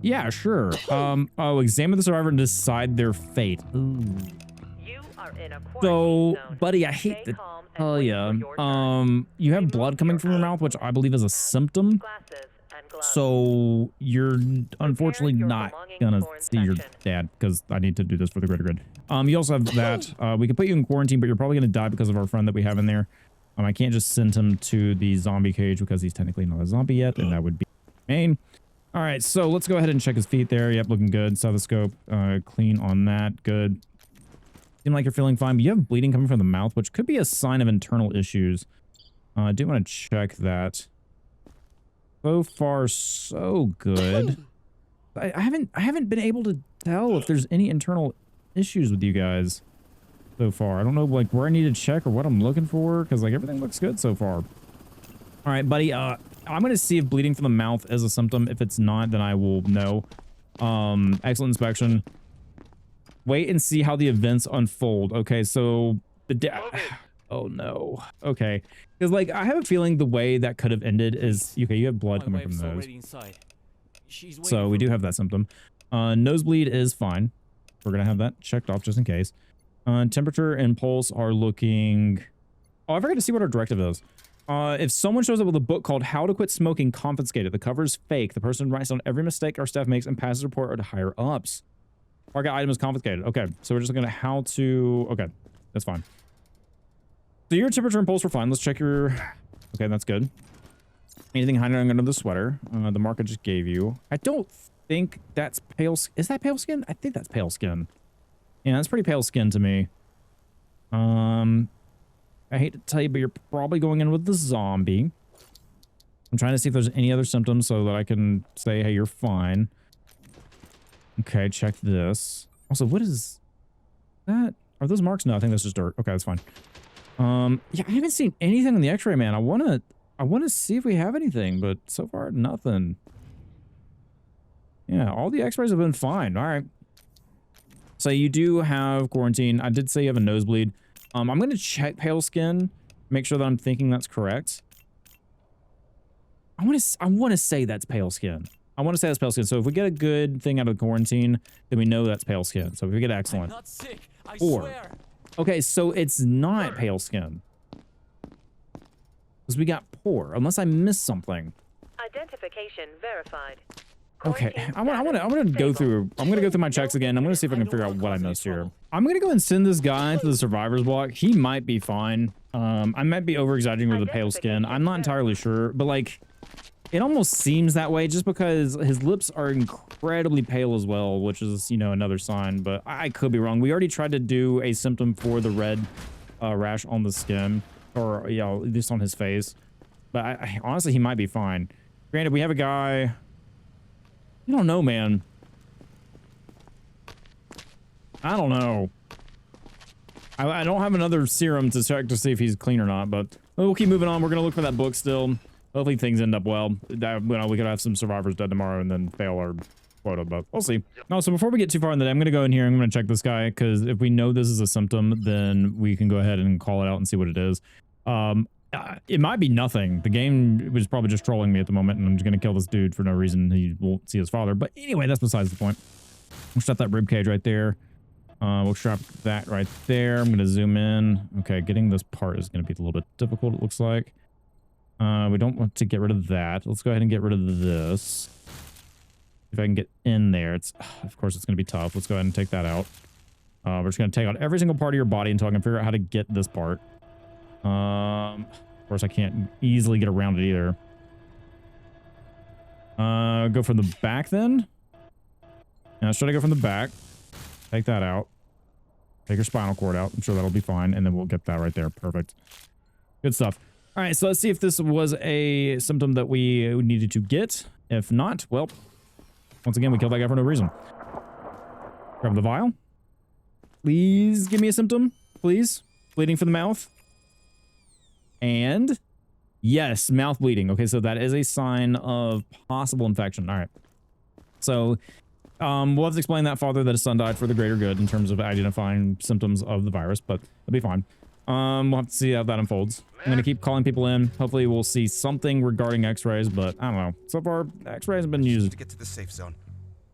A: Yeah, sure. Examine the survivor and decide their fate. Ooh.
D: You are in a
A: So,
D: quarantine zone.
A: buddy, I hate
D: Stay
A: to
D: calm and
A: tell
D: wait
A: ya,
D: for your turn.
A: you have
D: Remove
A: blood coming
D: your
A: from your
D: eyes,
A: mouth, which I believe is a symptom.
D: glasses, and gloves.
A: So you're unfortunately
D: your
A: not
D: belongings
A: gonna
D: for
A: see your
D: inspection.
A: dad, because I need to do this for the greater good. You also have that. We could put you in quarantine, but you're probably gonna die because of our friend that we have in there. I can't just send him to the zombie cage because he's technically not a zombie yet, and that would be main. All right, so let's go ahead and check his feet there. Yep, looking good. Stethoscope, clean on that. Good. Seem like you're feeling fine, but you have bleeding coming from the mouth, which could be a sign of internal issues. I do want to check that. So far, so good. I haven't been able to tell if there's any internal issues with you guys so far. I don't know like where I need to check or what I'm looking for, because like everything looks good so far. All right, buddy. I'm gonna see if bleeding from the mouth is a symptom. If it's not, then I will know. Excellent inspection. Wait and see how the events unfold. Okay, so oh no. Okay, because like I have a feeling the way that could have ended is okay. You have blood coming from those. So we do have that symptom. Nosebleed is fine. We're gonna have that checked off just in case. Temperature and pulse are looking... Oh, I forgot to see what our directive is. If someone shows up with a book called How to Quit Smoking Confiscated, the cover is fake. The person writes down every mistake our staff makes and passes a report to higher ups. Target item is confiscated. Okay, so we're just looking at how to... Okay, that's fine. So your temperature and pulse were fine. Let's check your... Okay, that's good. Anything hiding under the sweater? The mark I just gave you. I don't think that's pale... Is that pale skin? I think that's pale skin. Yeah, that's pretty pale skin to me. I hate to tell you, but you're probably going in with the zombie. I'm trying to see if there's any other symptoms so that I can say, hey, you're fine. Okay, check this. Also, what is that? Are those marks? No, I think that's just dirt. Okay, that's fine. Yeah, I haven't seen anything on the x-ray, man. I wanna see if we have anything, but so far, nothing. Yeah, all the x-rays have been fine. All right. So you do have quarantine. I did say you have a nosebleed. I'm going to check pale skin, make sure that I'm thinking that's correct. I want to say that's pale skin. I want to say that's pale skin. So if we get a good thing out of the quarantine, then we know that's pale skin. So if we get excellent.
G: I'm not sick, I
A: Or,
G: swear.
A: okay, so it's not pale skin. Because we got poor, unless I missed something.
D: Identification verified.
A: Okay, I'm gonna go through my checks again. I'm gonna see if I can figure out what I missed here. I'm gonna go and send this guy to the survivor's block. He might be fine. I might be over exaggerating with the pale skin. I'm not entirely sure, but like it almost seems that way just because his lips are incredibly pale as well, which is, you know, another sign, but I could be wrong. We already tried to do a symptom for the red rash on the skin, or yeah, at least on his face. But I honestly, he might be fine. Granted, we have a guy. I don't know, man. I don't know. I don't have another serum to check to see if he's clean or not, but we'll keep moving on. We're going to look for that book still. Hopefully things end up well. That, you know, we could have some survivors dead tomorrow and then fail our quota, but we'll see. No, so before we get too far in the day, I'm going to go in here. I'm going to check this guy because if we know this is a symptom, then we can go ahead and call it out and see what it is. It might be nothing. The game was probably just trolling me at the moment, and I'm just going to kill this dude for no reason. He won't see his father. But anyway, that's besides the point. We'll strap that rib cage right there. We'll strap that right there. I'm going to zoom in. Okay, getting this part is going to be a little bit difficult, it looks like. We don't want to get rid of that. Let's go ahead and get rid of this. If I can get in there. Of course, it's going to be tough. Let's go ahead and take that out. We're just going to take out every single part of your body until I can figure out how to get this part. Of course, I can't easily get around it either. Go from the back then. Now, should I go from the back? Take that out. Take your spinal cord out. I'm sure that'll be fine. And then we'll get that right there. Perfect. Good stuff. All right, so let's see if this was a symptom that we needed to get. If not, well, once again, we killed that guy for no reason. Grab the vial. Please give me a symptom. Please. Bleeding from the mouth. And yes, mouth bleeding. Okay, so that is a sign of possible infection. All right. So we'll have to explain that father that his son died for the greater good in terms of identifying symptoms of the virus, but it'll be fine. We'll have to see how that unfolds. I'm going to keep calling people in. Hopefully we'll see something regarding x-rays, but I don't know. So far, x-rays have been used.
H: To get to the safe zone.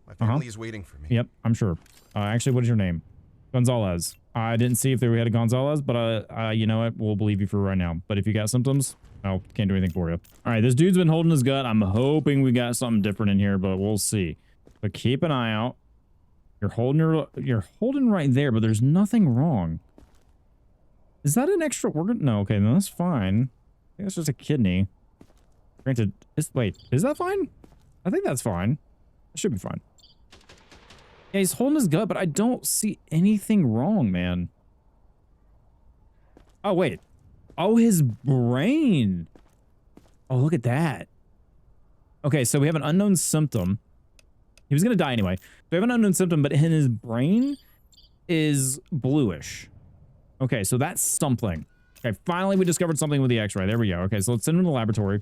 H: My family is waiting for me.
A: Yep, I'm sure. Actually, what is your name? Gonzalez. I didn't see if we had a Gonzalez, but you know what? We'll believe you for right now. But if you got symptoms, I can't do anything for you. All right, this dude's been holding his gut. I'm hoping we got something different in here, but we'll see. But keep an eye out. You're holding right there, but there's nothing wrong. Is that an extra organ? No, okay, no, that's fine. I think that's just a kidney. Granted, wait, is that fine? I think that's fine. It should be fine. Yeah, he's holding his gut, but I don't see anything wrong, man. Oh, wait. Oh, his brain. Oh, look at that. Okay, so we have an unknown symptom. He was going to die anyway. We have an unknown symptom, but in his brain is bluish. Okay, so that's something. Okay, finally we discovered something with the x-ray. There we go. Okay, so let's send him to the laboratory.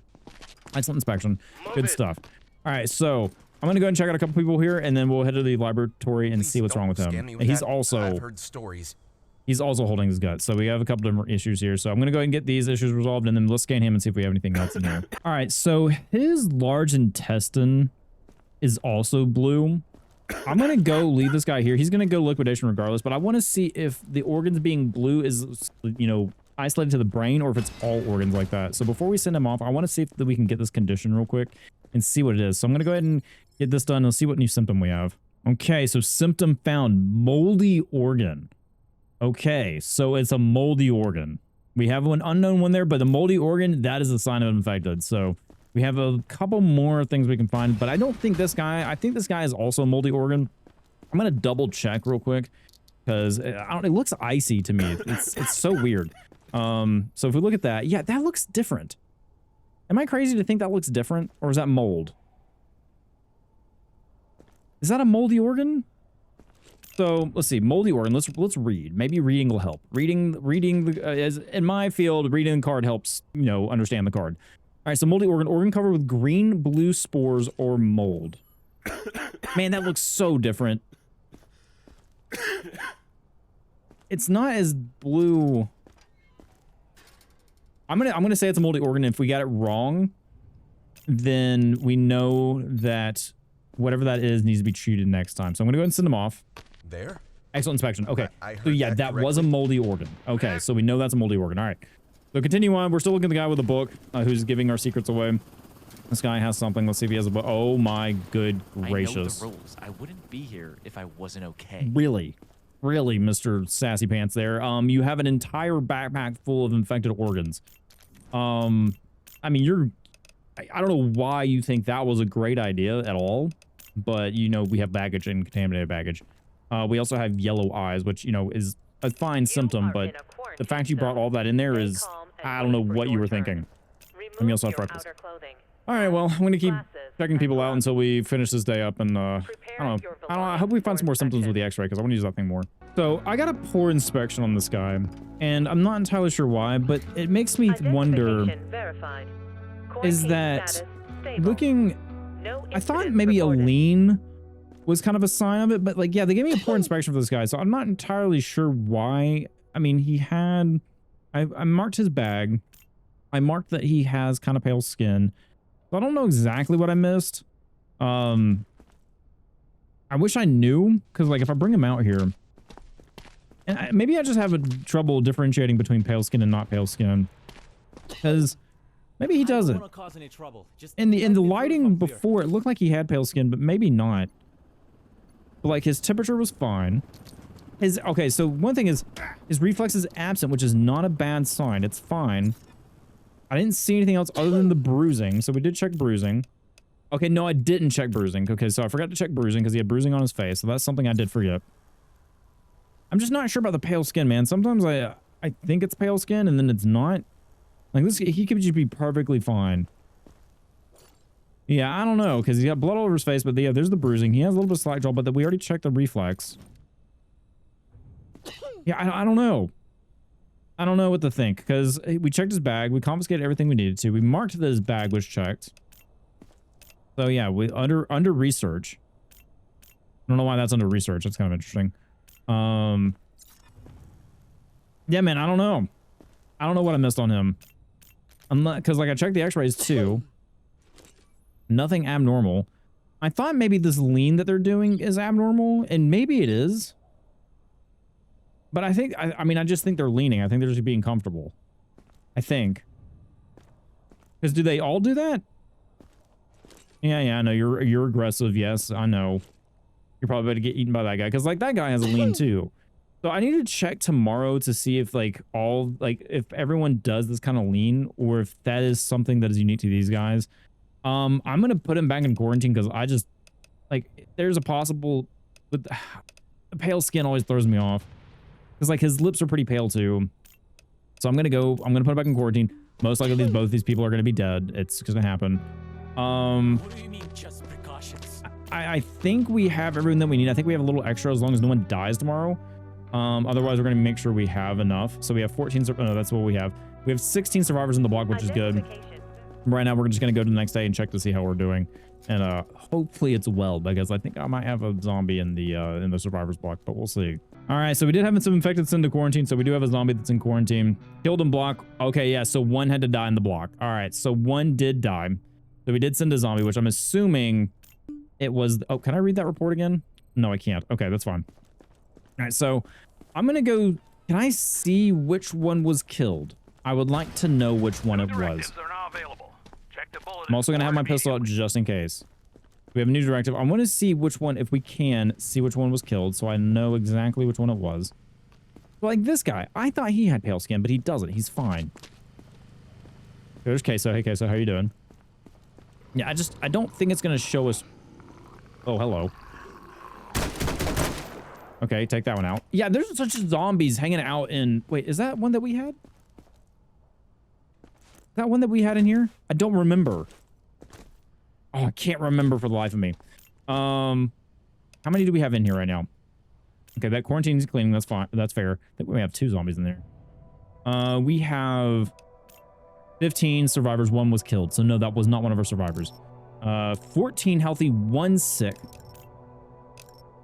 A: Excellent inspection. Good stuff. All right, so I'm going to go ahead and check out a couple people here, and then we'll head to the laboratory and see what's wrong with him. And he's also...
H: I've heard stories.
A: He's also holding his gut, so we have a couple different issues here. So I'm going to go ahead and get these issues resolved, and then let's scan him and see if we have anything else in here. All right, so his large intestine is also blue. I'm going to go leave this guy here. He's going to go liquidation regardless, but I want to see if the organs being blue is, you know, isolated to the brain or if it's all organs like that. So before we send him off, I want to see if we can get this condition real quick and see what it is. So I'm going to go ahead and get this done and see what new symptom we have. Okay, so symptom found, moldy organ. Okay, so it's a moldy organ. We have an unknown one there, but the moldy organ, that is a sign of infected. So we have a couple more things we can find, but I don't think this guy, I think this guy is also a moldy organ. I'm going to double check real quick because it looks icy to me. It's so weird. So if we look at that, yeah, that looks different. Am I crazy to think that looks different, or is that mold? Is that a moldy organ? So let's see, moldy organ. Let's read. Maybe reading will help. Reading as in my field, reading the card helps, you know, understand the card. All right, so moldy organ covered with green, blue spores or mold. Man, that looks so different. It's not as blue. I'm gonna say it's a moldy organ. If we got it wrong, then we know that whatever that is needs to be treated next time. So I'm gonna go ahead and send them off.
H: There?
A: Excellent inspection. Okay.
H: I heard
A: So yeah, that was a moldy organ. Okay, so we know that's a moldy organ. All right. So continue on. We're still looking at the guy with the book who's giving our secrets away. This guy has something. Let's see if he has a book. Oh my good gracious.
I: I know the rules. I wouldn't be here if I wasn't okay.
A: Really? Really, Mr. Sassy Pants there. You have an entire backpack full of infected organs. I mean, I don't know why you think that was a great idea at all, but you know, we have baggage and contaminated baggage. We also have yellow eyes, which, you know, is a fine symptom, but the fact you brought all that in there is, I don't know what you were thinking. And we also have freckles. All right, well, I'm going to keep checking people out until we finish this day up, and I don't know. I hope we find some more symptoms with the x-ray, because I want to use that thing more. So I got a poor inspection on this guy, and I'm not entirely sure why, but it makes me wonder, is that looking, I thought maybe a lean was kind of a sign of it, but like, yeah, they gave me a poor inspection for this guy, so I'm not entirely sure why. I mean, he had, I marked his bag. I marked that he has kind of pale skin. So I don't know exactly what I missed. I wish I knew, because like if I bring him out here, and maybe I just have trouble differentiating between pale skin and not pale skin, because maybe he doesn't. In the lighting before, it looked like he had pale skin, but maybe not. But like his temperature was fine. Okay, so one thing is his reflex is absent, which is not a bad sign. It's fine. I didn't see anything else other than the bruising, so we did check bruising. Okay, no, I didn't check bruising. Okay, so I forgot to check bruising because he had bruising on his face, so that's something I did forget. I'm just not sure about the pale skin, man. Sometimes I think it's pale skin, and then it's not. Like this, he could just be perfectly fine. Yeah, I don't know, because he's got blood all over his face, but yeah, there's the bruising. He has a little bit of slack jaw, but we already checked the reflex. Yeah, I don't know. I don't know what to think, because we checked his bag. We confiscated everything we needed to. We marked that his bag was checked. So yeah, we under research. I don't know why that's under research. That's kind of interesting. Yeah, man, I don't know. I don't know what I missed on him. Because like I checked the x-rays too. Nothing abnormal. I thought maybe this lean that they're doing is abnormal, and maybe it is. But I think, I mean, I just think they're leaning. I think they're just being comfortable. I think. Because do they all do that? Yeah, I know. You're aggressive. Yes, I know. You're probably about to get eaten by that guy. Because, like, that guy has a lean, too. So I need to check tomorrow to see if, like, if everyone does this kind of lean, or if that is something that is unique to these guys. I'm going to put him back in quarantine because I just, like, there's a possible... With the pale skin always throws me off. Because, like, his lips are pretty pale, too. So I'm going to put him back in quarantine. Most likely, both these people are going to be dead. It's going to happen.
G: What do you mean, just precautions?
A: I think we have everything that we need. I think we have a little extra as long as no one dies tomorrow. Otherwise, we're going to make sure we have enough. So we have 14... No, that's what we have. We have 16 survivors in the block, which is good. Right now, we're just going to go to the next day and check to see how we're doing. And hopefully it's well, because I think I might have a zombie in the survivors block, but we'll see. All right, so we did have some infected sent to quarantine, so we do have a zombie that's in quarantine. Killed in block. Okay, yeah, so one had to die in the block. All right, so one did die. So we did send a zombie, which I'm assuming it was... Oh, can I read that report again? No, I can't. Okay, that's fine. All right, so I'm going to go... Can I see which one was killed? I would like to know which one it was. I'm also going to have my pistol out just in case. We have a new directive. I want to see which one, if we can, see which one was killed, so I know exactly which one it was. Like this guy. I thought he had pale skin, but he doesn't. He's fine. There's Queso. Hey, Queso, how you doing? Yeah, I don't think it's going to show us... Oh, hello. Okay, take that one out. Yeah, there's such zombies hanging out in... Wait, is that one that we had? That one that we had in here? I don't remember. Oh, I can't remember for the life of me. How many do we have in here right now? Okay, that quarantine is cleaning. That's fine. That's fair. I think we have 2 zombies in there. We have 15 survivors. 1 was killed. So no, that was not one of our survivors. 14 healthy, 1 sick.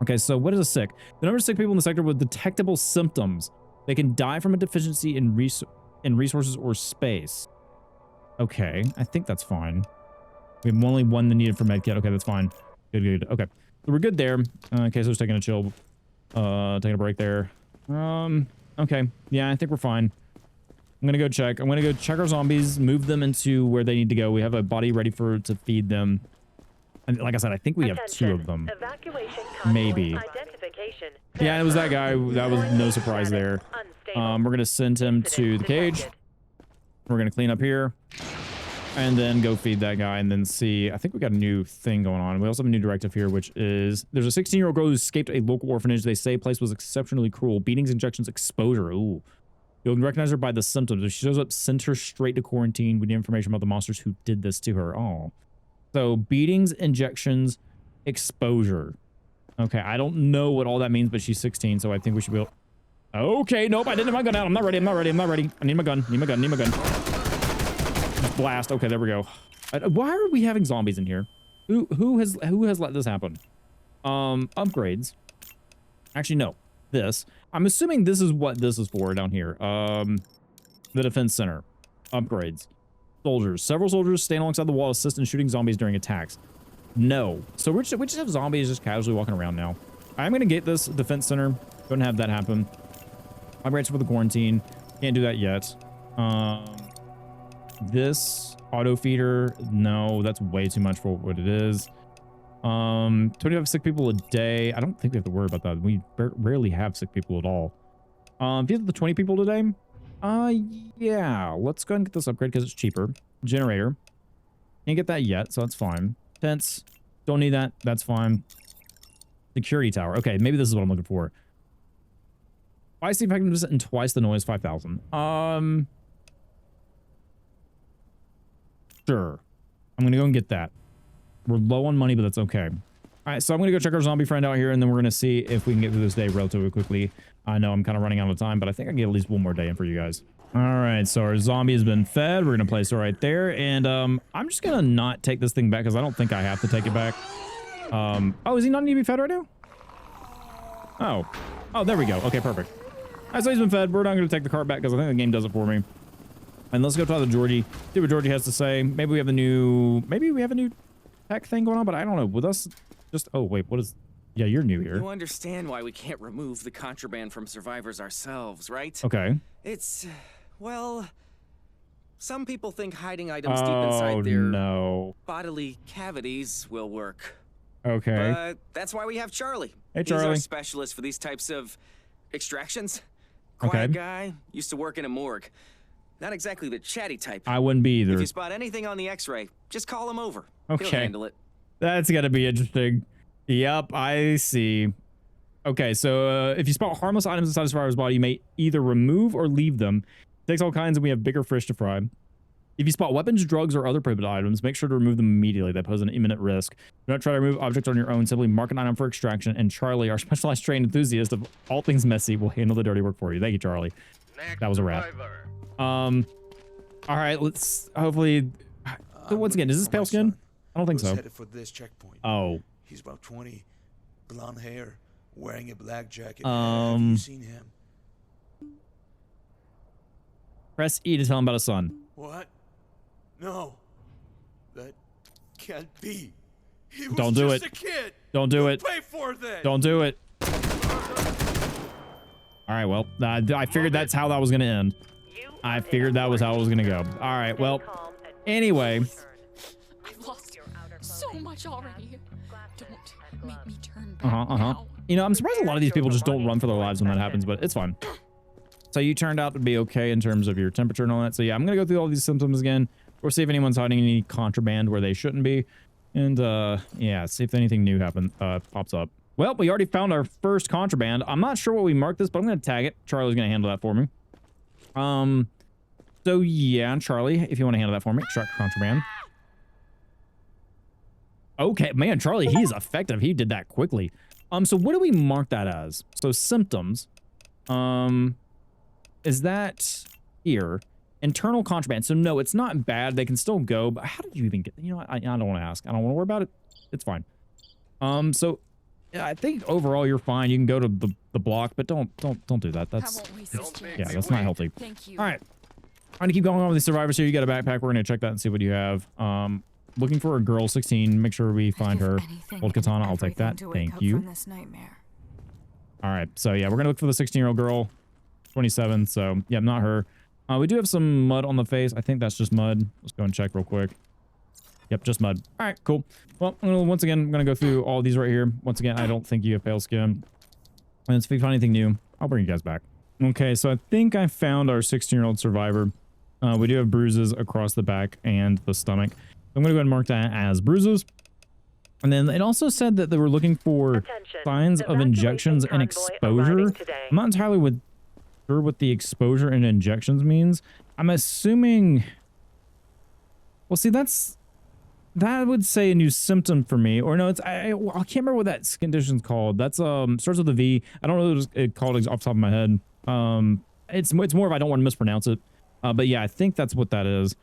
A: Okay, so what is a sick? The number of sick people in the sector with detectable symptoms. They can die from a deficiency in resources or space. Okay, I think that's fine. We have only 1 that needed for medkit. Okay, that's fine. Good. Okay, so we're good there. Okay, so just taking a chill, taking a break there. Okay, yeah, I think we're fine. I'm gonna go check. I'm gonna go check our zombies, move them into where they need to go. We have a body ready to feed them. And like I said, I think we have 2 of them. Maybe. Yeah, it was that guy. That was no surprise there. We're gonna send him to the cage. We're gonna clean up here. And then go feed that guy and then see. I think we got a new thing going on. We also have a new directive here, which is there's a 16-year-old girl who escaped a local orphanage. They say place was exceptionally cruel. Beatings, injections, exposure. Ooh. You'll recognize her by the symptoms. If she shows up, send her straight to quarantine. We need information about the monsters who did this to her. Oh. So beatings, injections, exposure. Okay, I don't know what all that means, but she's 16, so I think we should be able... Okay, nope, I didn't have my gun out. I'm not ready. I need my gun. Need my gun. Blast. Okay, there we go. Why are we having zombies in here? Who has let this happen? Upgrades. Actually, no. This. I'm assuming this is what this is for down here. The defense center. Upgrades. Soldiers. Several soldiers stand alongside the wall, assist in shooting zombies during attacks. No. So we just have zombies just casually walking around now. I'm gonna get this defense center. Don't have that happen. Upgrades for the quarantine. Can't do that yet. This auto feeder, no, that's way too much for what it is. 25 sick people a day. I don't think we have to worry about that. We rarely have sick people at all. If you have the 20 people today, yeah, let's go ahead and get this upgrade because it's cheaper. Generator, can't get that yet, so that's fine. Tents, don't need that. That's fine. Security tower. Okay, maybe this is what I'm looking for. Twice the effectiveness and twice the noise. 5,000. Sure. I'm gonna go and get that. We're low on money, but that's okay. All right, so I'm gonna go check our zombie friend out here, and then we're gonna see if we can get through this day relatively quickly. I know I'm kind of running out of time, but I think I can get at least one more day in for you guys. All right, so our zombie has been fed. We're gonna place it right there, and I'm just gonna not take this thing back because I don't think I have to take it back. Oh, is he not need to be fed right now? Oh, there we go. Okay, perfect. All right, so he's been fed. We're not gonna take the cart back because I think the game does it for me. And let's go talk to Georgie, see what Georgie has to say. Maybe we have a new tech thing going on, but I don't know. With us, just, oh wait, what is, yeah, you're new here.
B: You understand why we can't remove the contraband from survivors ourselves, right?
A: Okay.
B: It's, well, some people think hiding items deep inside their bodily cavities will work.
A: Okay.
B: But that's why we have Charlie.
A: Hey,
B: He's
A: Charlie.
B: our specialist for these types of extractions. Quiet guy, used to work in a morgue. Not exactly the chatty type.
A: I wouldn't be either.
B: If you spot anything on the x-ray, just call him over.
A: Okay.
B: He'll handle it.
A: That's gotta be interesting. Yep, I see. Okay, so if you spot harmless items inside a survivor's body, you may either remove or leave them. Takes all kinds, and we have bigger fish to fry. If you spot weapons, drugs, or other prohibited items, make sure to remove them immediately. They pose an imminent risk. Do not try to remove objects on your own. Simply mark an item for extraction, and Charlie, our specialized trained enthusiast of all things messy, will handle the dirty work for you. Thank you, Charlie. That was a wrap. All right, let's hopefully. So once again, is this pale skin? I don't think so.
J: Headed for this checkpoint.
A: Oh.
J: He's about 20, blonde hair, wearing a black jacket. Have you seen him?
A: Press E to tell him about his son.
J: What? No, that can't be. He was
A: Don't do
J: just
A: it.
J: A kid.
A: Don't do it.
J: Pay for that.
A: Don't do it. All right, well, I figured that's how that was going to end. I figured that was how it was going to go. All right, well, anyway.
C: I've lost so much already. Don't make me turn back now.
A: You know, I'm surprised a lot of these people just don't run for their lives when that happens, but it's fine. So you turned out to be okay in terms of your temperature and all that. So yeah, I'm going to go through all these symptoms again. Or see if anyone's hiding any contraband where they shouldn't be. And yeah, see if anything new pops up. Well, we already found our first contraband. I'm not sure what we marked this, but I'm going to tag it. Charlie's going to handle that for me. So yeah, Charlie, if you want to handle that for me, extract contraband. Okay, man, Charlie, he's effective. He did that quickly. So what do we mark that as? So symptoms. Is that here? Internal contraband. So no, it's not bad. They can still go, but how did you even get, you know what? I don't want to ask. I don't want to worry about it. It's fine. So yeah, I think overall you're fine. You can go to the block, but don't do that. That's, yeah, that's not healthy.
C: Thank you.
A: All right. I'm going to keep going on with the survivors here. You got a backpack. We're going to check that and see what you have. Looking for a girl, 16. Make sure we find her. Old katana. I'll take that. Thank you. All right. So yeah, we're going to look for the 16-year-old girl, 27. So yeah, not her. We do have some mud on the face. I think that's just mud. Let's go and check real quick. Yep, just mud. All right, cool. Well, once again, I'm going to go through all these right here. Once again, I don't think you have pale skin. And if we find anything new, I'll bring you guys back. Okay, so I think I found our 16-year-old survivor. We do have bruises across the back and the stomach. I'm going to go ahead and mark that as bruises. And then it also said that they were looking for signs of injections and exposure. I'm not entirely sure what the exposure and injections means. I'm assuming... Well, see, that would say a new symptom for me. Or no, it's I can't remember what that condition's called. That's starts with a V. I don't know what it's called off the top of my head. It's more of I don't want to mispronounce it. But yeah, I think that's what that is,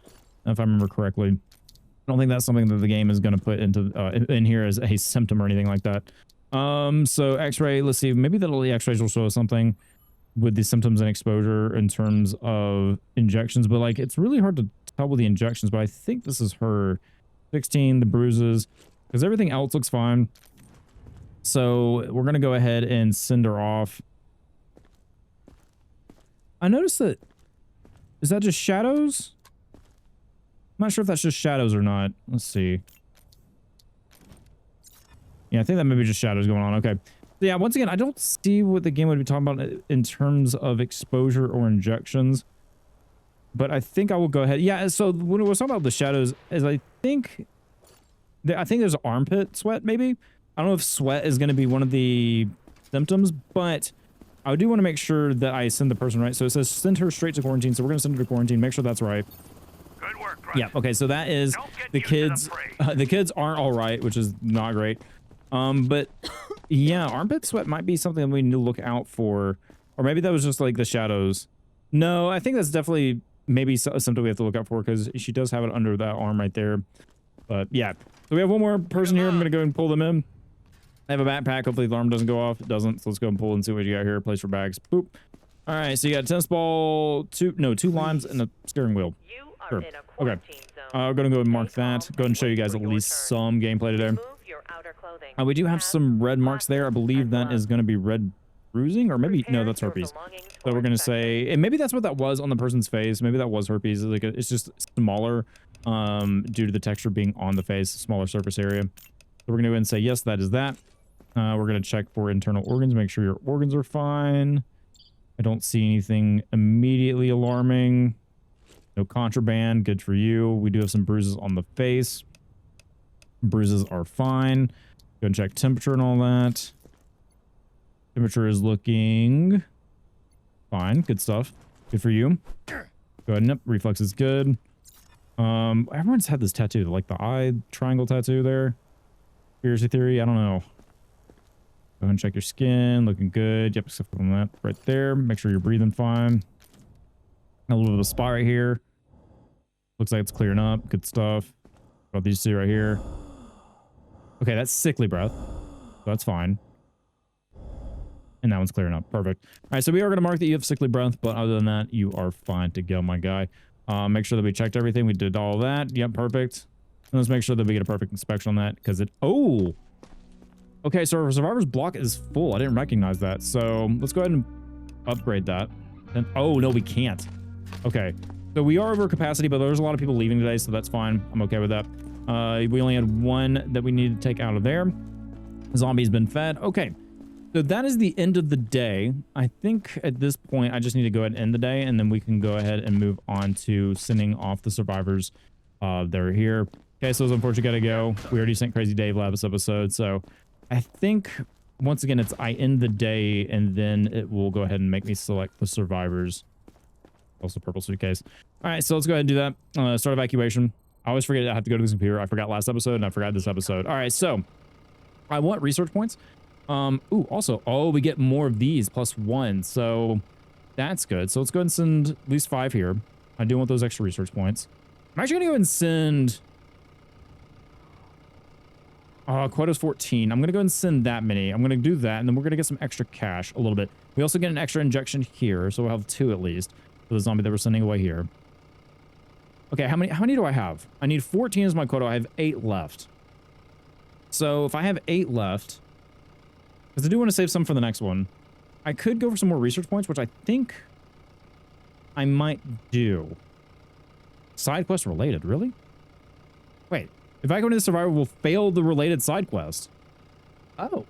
A: if I remember correctly. I don't think that's something that the game is going to put into in here as a symptom or anything like that. So X-ray. Let's see. Maybe the X-rays will show us something with the symptoms and exposure in terms of injections. But like, it's really hard to tell with the injections. But I think this is her 16. The bruises, because everything else looks fine. So we're gonna go ahead and send her off. I noticed that. Is that just shadows? I'm not sure if that's just shadows or not. Let's see. Yeah, I think that may be just shadows going on. Okay. So yeah, once again, I don't see what the game would be talking about in terms of exposure or injections. But I think I will go ahead. Yeah, so when we're talking about the shadows, is I think there's armpit sweat, maybe. I don't know if sweat is going to be one of the symptoms, but I do want to make sure that I send the person right. So it says send her straight to quarantine. So we're going to send her to quarantine. Make sure that's right.
E: Good work,
A: yeah. Okay. So that is the kids. The kids aren't all right, which is not great. But yeah, armpit sweat might be something that we need to look out for. Or maybe that was just like the shadows. No, I think that's definitely maybe something we have to look out for because she does have it under that arm right there. But yeah, so we have one more person here. I'm going to go and pull them in. I have a backpack. Hopefully the alarm doesn't go off. It doesn't. So let's go and pull and see what you got here. Place for bags. Boop. All right. So you got a tennis ball, two limes, and a steering wheel.
D: You are
A: Sure.
D: in a
A: Okay.
D: quarantine zone.
A: I'm going to go and mark that. Go ahead and show you guys
D: For
A: at
D: your
A: least
D: turn.
A: some gameplay today.
D: Remove your outer clothing.
A: We do have some red marks there. I believe that is going to be red bruising, or maybe no, that's herpes. So we're going to say, and maybe that's what that was on the person's face. Maybe that was herpes. Like it's just smaller due to the texture being on the face, smaller surface area. So we're going to go ahead and say, yes, that is that. We're going to check for internal organs, make sure your organs are fine. I don't see anything immediately alarming. No contraband. Good for you. We do have some bruises on the face. Bruises are fine. Go and check temperature and all that. Temperature is looking fine. Good stuff. Good for you. Go ahead. Yep. Reflex is good. Everyone's had this tattoo, like the eye triangle tattoo there. Conspiracy theory. I don't know. Go ahead and check your skin. Looking good. Yep. Except for that right there. Make sure you're breathing fine. A little bit of a spot right here. Looks like it's clearing up. Good stuff. About these two right here. Okay, that's sickly breath. So that's fine. And that one's clearing up. Perfect. All right, so we are going to mark that you have sickly breath, but other than that, you are fine to go, my guy. Make sure that we checked everything. We did all that. Yep, perfect. And let's make sure that we get a perfect inspection on that because it... Oh! Okay, so our survivor's block is full. I didn't recognize that. So let's go ahead and upgrade that. And oh, no, we can't. Okay. So we are over capacity, but there's a lot of people leaving today, so that's fine. I'm okay with that. We only had one that we needed to take out of there. The zombie's been fed. Okay. So that is the end of the day. I think at this point, I just need to go ahead and end the day, and then we can go ahead and move on to sending off the survivors that are here. Okay, so it's unfortunately got to go. We already sent Crazy Dave last episode, so I think once again, I end the day, and then it will go ahead and make me select the survivors. Also purple suitcase. All right, so let's go ahead and do that. Start evacuation. I always forget I have to go to the computer. I forgot last episode, and I forgot this episode. All right, so I want research points. Ooh, also, we get more of these +1, so that's good. So let's go ahead and send at least 5 here. I do want those extra research points. I'm actually gonna go ahead and send quota's 14. I'm gonna go ahead and send that many. I'm gonna do that, and then we're gonna get some extra cash a little bit. We also get an extra injection here, so we'll have 2 at least for the zombie that we're sending away here. Okay, how many do I have? I need 14 as my quota. I have 8 left. So if I have 8 left, because I do want to save some for the next one, I could go for some more research points, which I think I might do. Side quest related, really? Wait, if I go into the survivor, we'll fail the related side quest. Oh.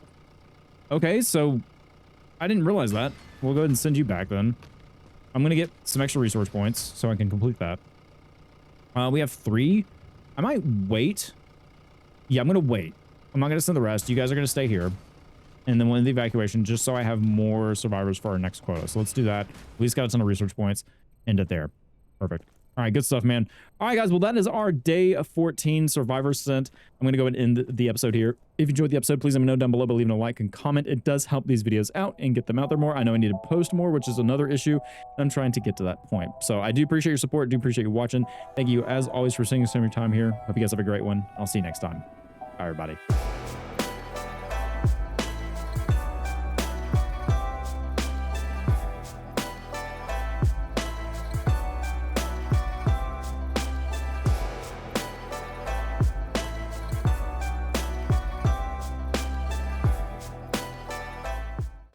A: Okay, so I didn't realize that. We'll go ahead and send you back then. I'm going to get some extra resource points so I can complete that. We have 3. I might wait. Yeah, I'm going to wait. I'm not going to send the rest. You guys are going to stay here. And then we'll end the evacuation just so I have more survivors for our next quota. So let's do that. We just got a ton of research points. End it there. Perfect. All right, good stuff, man. All right, guys. Well, that is our day of 14 survivors sent. I'm going to go ahead and end the episode here. If you enjoyed the episode, please let me know down below by leaving a like and comment. It does help these videos out and get them out there more. I know I need to post more, which is another issue. I'm trying to get to that point. So I do appreciate your support. Do appreciate you watching. Thank you, as always, for spending some of your time here. Hope you guys have a great one. I'll see you next time. Bye, everybody.